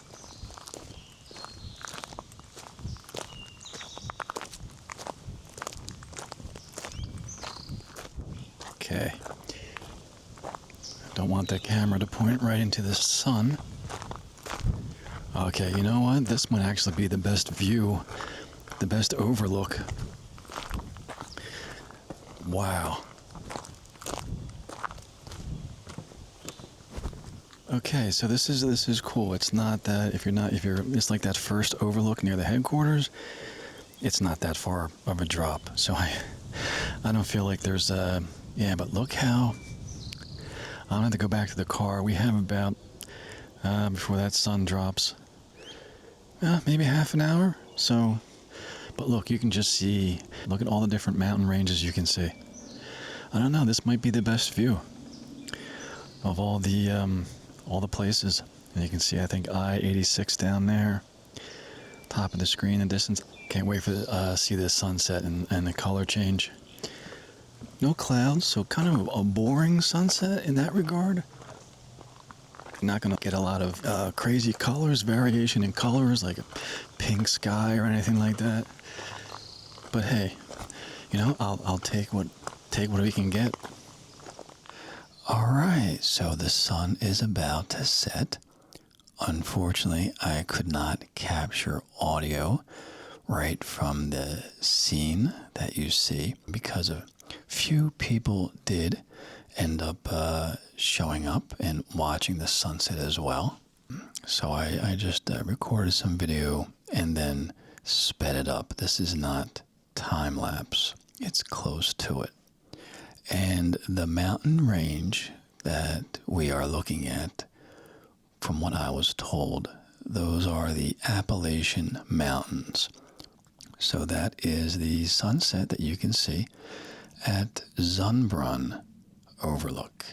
Okay. Don't want the camera to point right into the sun. Okay, you know what? This might actually be the best view, the best overlook. Wow. Okay, so this is cool. It's not that it's like that first overlook near the headquarters. It's not that far of a drop. So I don't feel like there's yeah, but look how I don't have to go back to the car. We have about before that sun drops, maybe half an hour. So, but look, you can just see. Look at all the different mountain ranges you can see. I don't know. This might be the best view of all the places. And you can see, I think I-86 down there, top of the screen in the distance. Can't wait for see the sunset and the color change. No clouds, so kind of a boring sunset in that regard. Not going to get a lot of crazy colors, variation in colors, like a pink sky or anything like that. But hey, I'll take what we can get. All right, so the sun is about to set unfortunately, I could not capture audio right from the scene that you see because a few people did end up showing up and watching the sunset as well. So I just recorded some video and then sped it up. This is not time lapse, it's close to it. And the mountain range that we are looking at, from what I was told, those are the Appalachian Mountains. So that is the sunset that you can see at Zunbrunn Overlook.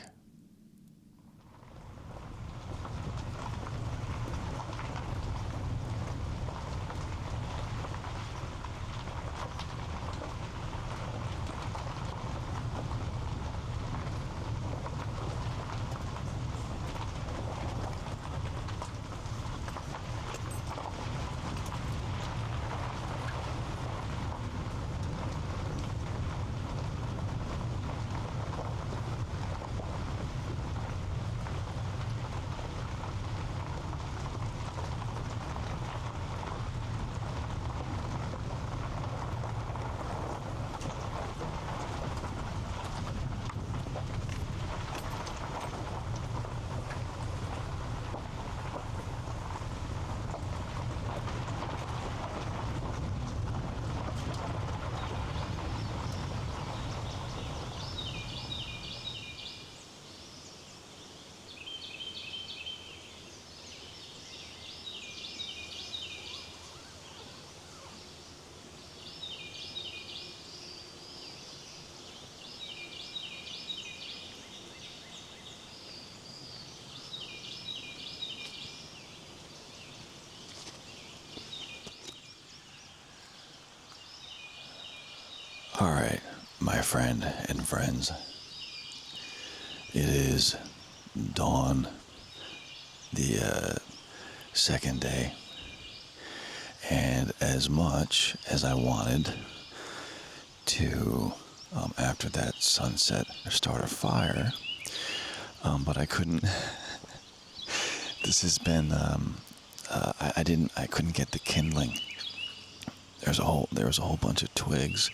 All right, my friend and friends, it is dawn, the second day, and as much as I wanted to, after that sunset, start a fire, but I couldn't. This has been, I couldn't get the kindling. There was a whole bunch of twigs.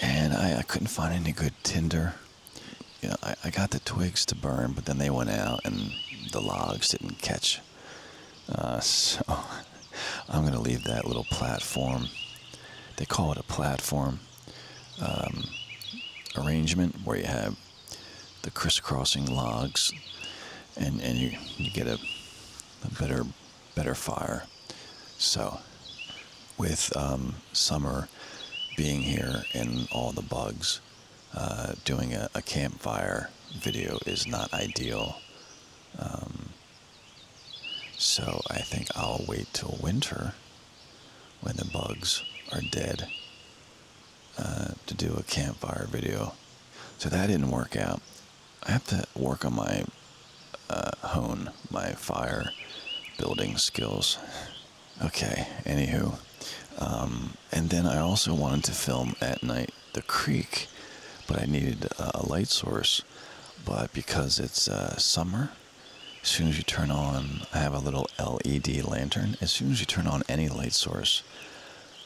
And I couldn't find any good tinder. You know, I got the twigs to burn, but then they went out and the logs didn't catch. So I'm going to leave that little platform. They call it a platform arrangement where you have the crisscrossing logs and you get a better fire. So with summer being here and all the bugs, doing a campfire video is not ideal. So I think I'll wait till winter when the bugs are dead to do a campfire video. So that didn't work out. I have to work on my hone my fire building skills. Okay, anywho. And then I also wanted to film at night the creek, but I needed a light source. But because it's summer, as soon as you turn on, I have a little LED lantern. As soon as you turn on any light source,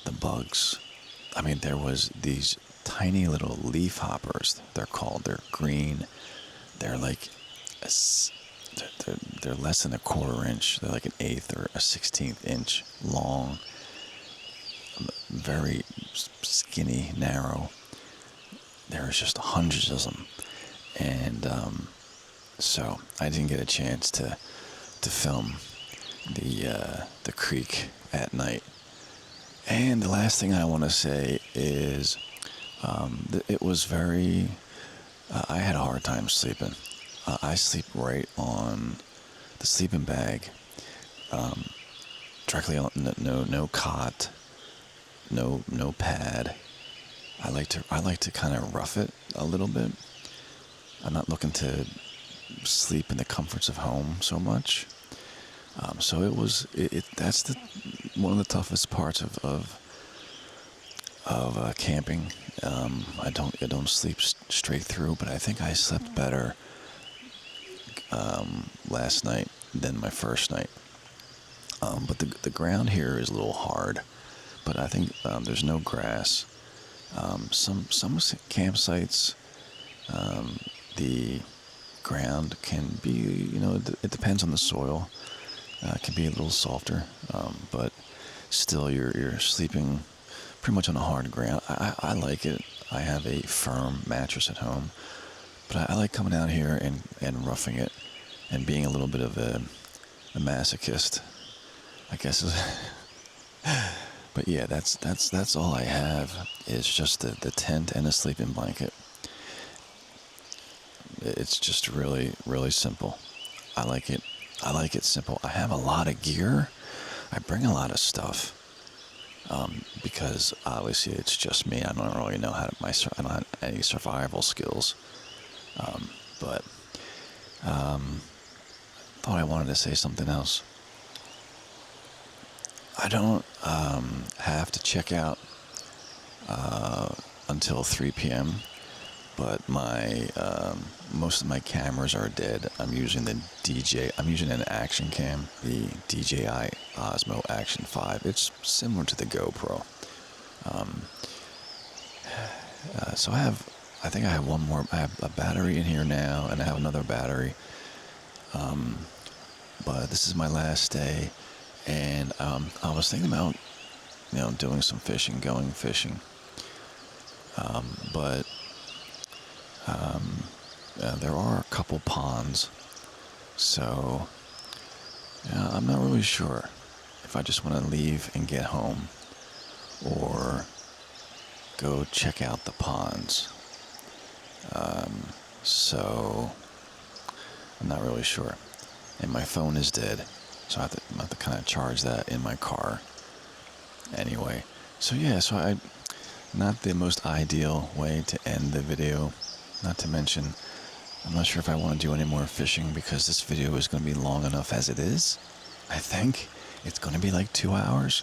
the bugs, I mean, there was these tiny little leaf hoppers, they're called. They're green. They're like, they're less than a quarter inch. They're like an eighth or a 16th inch long. Very skinny, narrow. There's just hundreds of them, and so I didn't get a chance to film the creek at night. And the last thing I want to say is it was very. I had a hard time sleeping. I sleep right on the sleeping bag, directly on no cot. No pad. I like to kind of rough it a little bit. I'm not looking to sleep in the comforts of home so much. So that's one of the toughest parts of camping. I don't sleep straight through, but I think I slept better last night than my first night. But the ground here is a little hard. But I think there's no grass. Some campsites, the ground can be, it depends on the soil. It can be a little softer, but still you're sleeping pretty much on a hard ground. I like it. I have a firm mattress at home, but I like coming out here and roughing it and being a little bit of a masochist, I guess. But yeah, that's all I have is just the tent and a sleeping blanket. It's just really, really simple. I like it. I like it simple. I have a lot of gear. I bring a lot of stuff because obviously it's just me. I don't really know I don't have any survival skills. But thought I wanted to say something else. I don't have to check out until 3 p.m. But my most of my cameras are dead. I'm using an Action Cam, the DJI Osmo Action 5. It's similar to the GoPro. So I think I have one more. I have a battery in here now, and I have another battery. But this is my last day, and I was thinking about, doing some fishing, going fishing. But there are a couple ponds, so I'm not really sure if I just want to leave and get home or go check out the ponds. So I'm not really sure. And my phone is dead, so I have to kind of charge that in my car. Anyway, so not the most ideal way to end the video. Not to mention, I'm not sure if I want to do any more fishing because this video is going to be long enough as it is. I think it's going to be like 2 hours.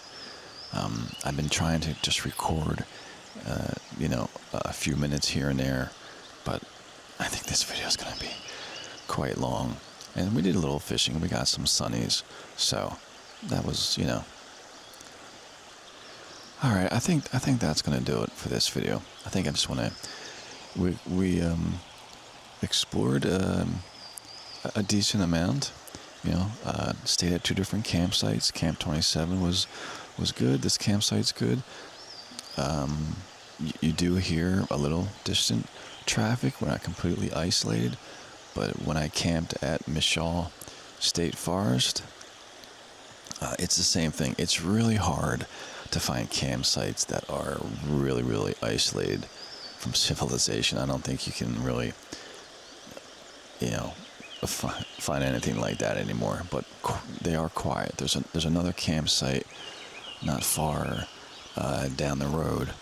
I've been trying to just record, a few minutes here and there, but I think this video is going to be quite long. And we did a little fishing. We got some sunnies, so that was, All right, I think that's going to do it for this video. I think I just want to. We explored a decent amount. Stayed at 2 different campsites. Camp 27 was good. This campsite's good. You do hear a little distant traffic. We're not completely isolated, but when I camped at Mishaw State Forest, it's the same thing. It's really hard to find campsites that are really, really isolated from civilization. I don't think you can really, find anything like that anymore. But they are quiet. There's another campsite not far down the road.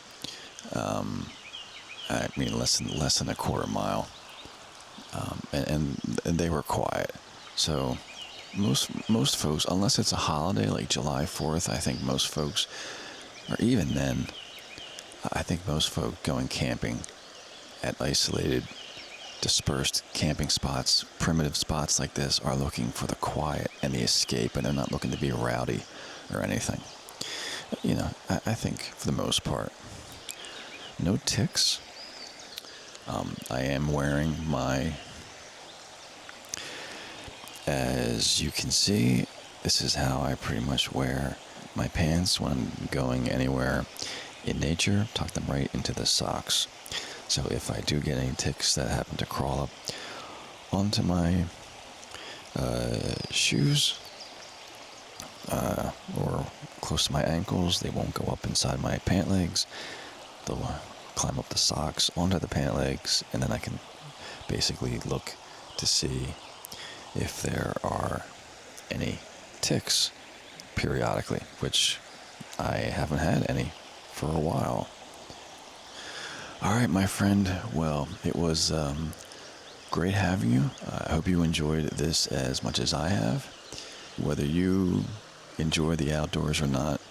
I mean, less than a quarter mile, and they were quiet. So most folks, unless it's a holiday like July 4th, I think most folks, or even then, I think most folk going camping at isolated, dispersed camping spots, primitive spots like this, are looking for the quiet and the escape, and they're not looking to be rowdy or anything. I think for the most part. No ticks. I am wearing as you can see, this is how I pretty much wear my pants when I'm going anywhere in nature. Tuck them right into the socks. So if I do get any ticks that happen to crawl up onto my shoes or close to my ankles, they won't go up inside my pant legs. They'll climb up the socks onto the pant legs, and then I can basically look to see if there are any ticks periodically, which I haven't had any for a while. All right, my friend. Well, it was great having you. I hope you enjoyed this as much as I have. Whether you enjoy the outdoors or not,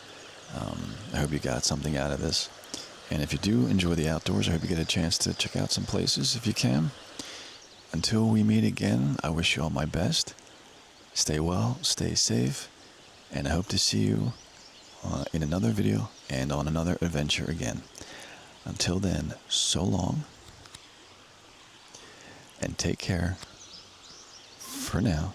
I hope you got something out of this. And if you do enjoy the outdoors, I hope you get a chance to check out some places if you can. Until we meet again, I wish you all my best. Stay well, stay safe, and I hope to see you in another video and on another adventure again. Until then, so long, and take care for now.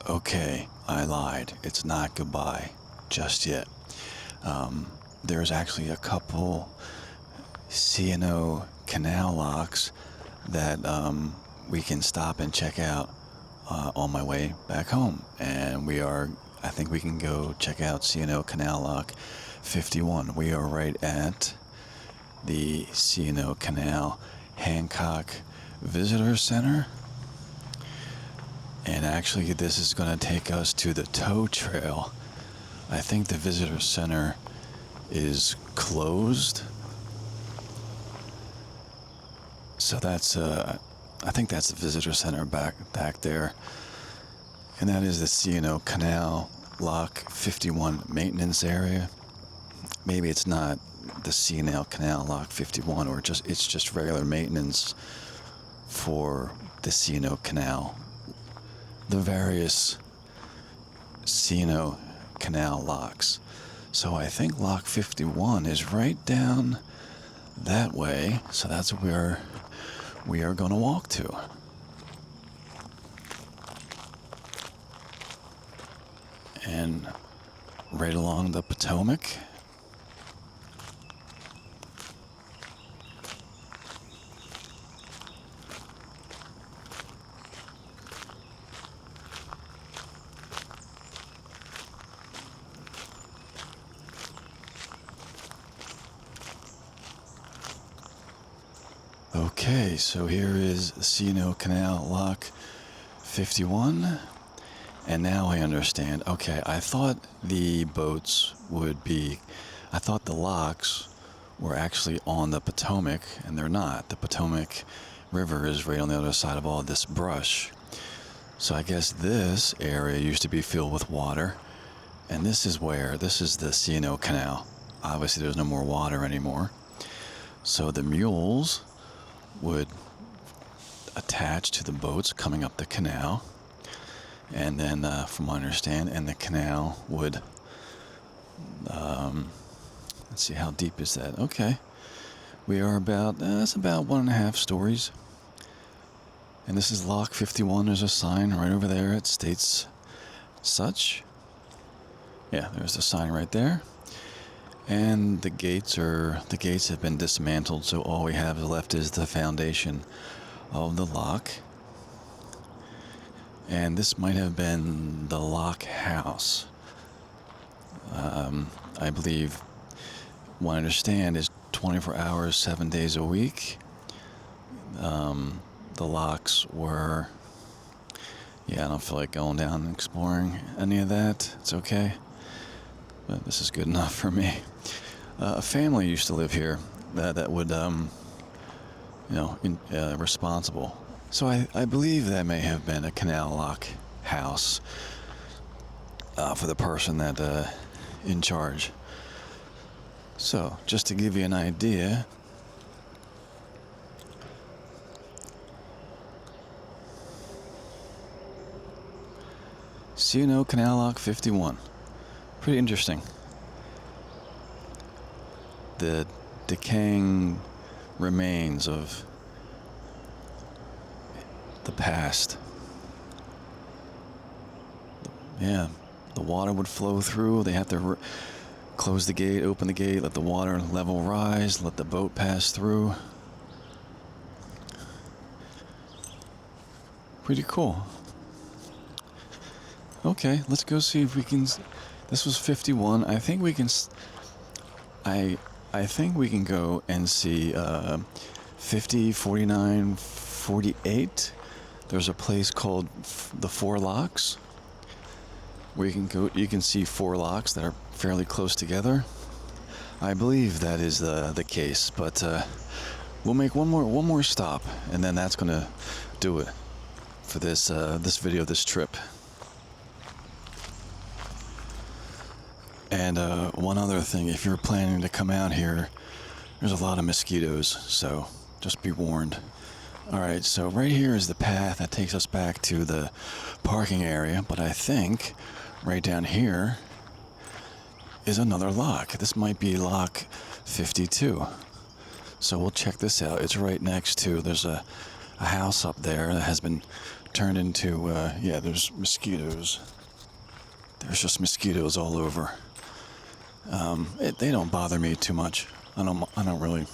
Okay, I lied. It's not goodbye just yet. There's actually a couple C&O canal locks that we can stop and check out on my way back home. And I think we can go check out C&O Canal Lock 51. We are right at the C&O Canal Hancock Visitor Center. And actually, this is going to take us to the tow trail. I think the visitor center is closed. So I think that's the visitor center back there. And that is the C&O Canal Lock 51 maintenance area. Maybe it's not the C&O Canal Lock 51, or it's just regular maintenance for the C&O Canal. The various C&O canal locks. So I think lock 51 is right down that way. So that's where we are going to walk to. And right along the Potomac. Okay, so here is C&O Canal Lock 51, and now I understand. Okay, I thought the locks were actually on the Potomac, and they're not. The Potomac River is right on the other side of all this brush. So I guess this area used to be filled with water, and this is the C&O Canal. Obviously there's no more water anymore. So the mules would attach to the boats coming up the canal, and then from what I understand, and the canal would let's see, how deep is that? Okay, we are that's about 1.5 stories, and this is lock 51. There's a sign right over there. It states such. Yeah, there's the sign right there. And the gates have been dismantled, so all we have left is the foundation of the lock. And this might have been the lock house. I believe, what I understand, is 24 hours, 7 days a week. The locks were... Yeah, I don't feel like going down and exploring any of that. It's okay. But this is good enough for me. A family used to live here that would, responsible. So I believe that may have been a canal lock house for the person that in charge. So just to give you an idea, C&O Canal Lock 51. Pretty interesting. The decaying remains of the past. Yeah, the water would flow through. They have to close the gate, open the gate, let the water level rise, let the boat pass through. Pretty cool. Okay, let's go see if we can... This was 51. I think we can... I think we can go and see 50, 49, 48. There's a place called the Four Locks where you can go. You can see 4 locks that are fairly close together. I believe that is the case, but We'll make one more stop, and then that's gonna do it for this video, this trip. And one other thing, if you're planning to come out here, there's a lot of mosquitoes, so just be warned. All right, so right here is the path that takes us back to the parking area, but I think right down here is another lock. This might be lock 52. So we'll check this out. It's right next to, there's a house up there that has been turned into, yeah, there's mosquitoes. There's just mosquitoes all over. They don't bother me too much. I don't really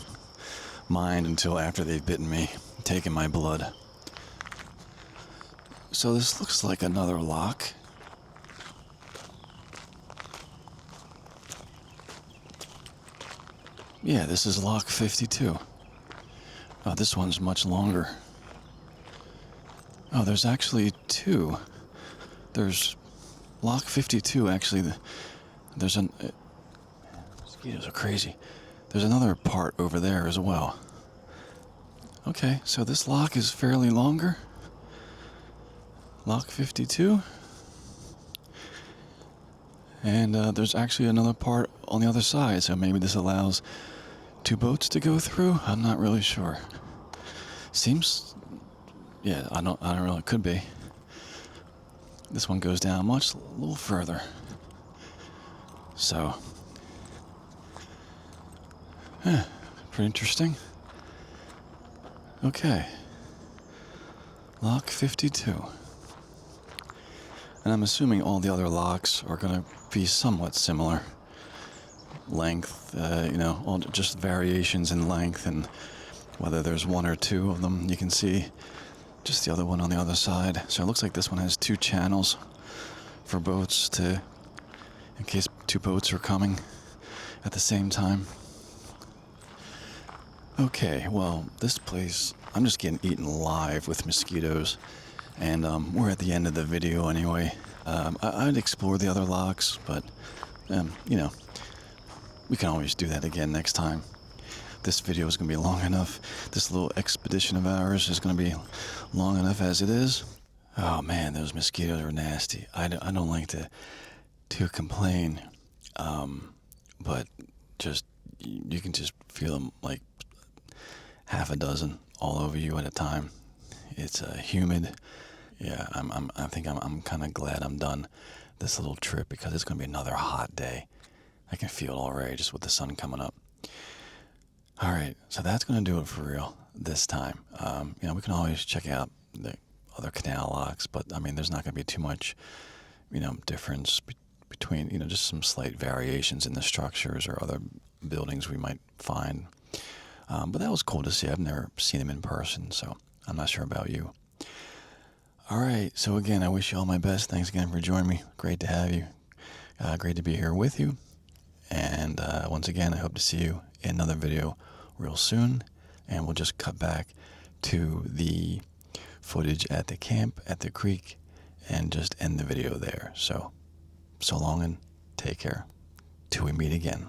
mind until after they've bitten me, taken my blood. So this looks like another lock. Yeah, this is lock 52. Oh, this one's much longer. Oh, there's actually two. There's lock 52, actually. There's an... mosquitoes are crazy. There's another part over there as well. Okay, so this lock is fairly longer. Lock 52. And there's actually another part on the other side, so maybe this allows two boats to go through. I'm not really sure. Seems, yeah, I don't really, could be. This one goes down a little further. So, pretty interesting. Okay, lock 52. And I'm assuming all the other locks are going to be somewhat similar. Length, all just variations in length, and whether there's one or two of them, you can see just the other one on the other side. So it looks like this one has two channels for boats in case two boats are coming at the same time. Okay, well, this place, I'm just getting eaten alive with mosquitoes. And we're at the end of the video anyway. I'd explore the other locks, but, we can always do that again next time. This video is going to be long enough. This little expedition of ours is going to be long enough as it is. Oh man, those mosquitoes are nasty. I don't like to complain, but just, you can just feel them like half a dozen all over you at a time. It's humid. Yeah, I think I'm kind of glad I'm done this little trip, because it's going to be another hot day. I can feel it already just with the sun coming up. All right, so that's going to do it for real this time. We can always check out the other canal locks, but I mean, there's not going to be too much, difference between, just some slight variations in the structures or other buildings we might find. But that was cool to see. I've never seen them in person, so I'm not sure about you. All right, so again, I wish you all my best. Thanks again for joining me. Great to have you. Great to be here with you. And once again, I hope to see you in another video real soon. And we'll just cut back to the footage at the camp, at the creek, and just end the video there. So long and take care. Till we meet again.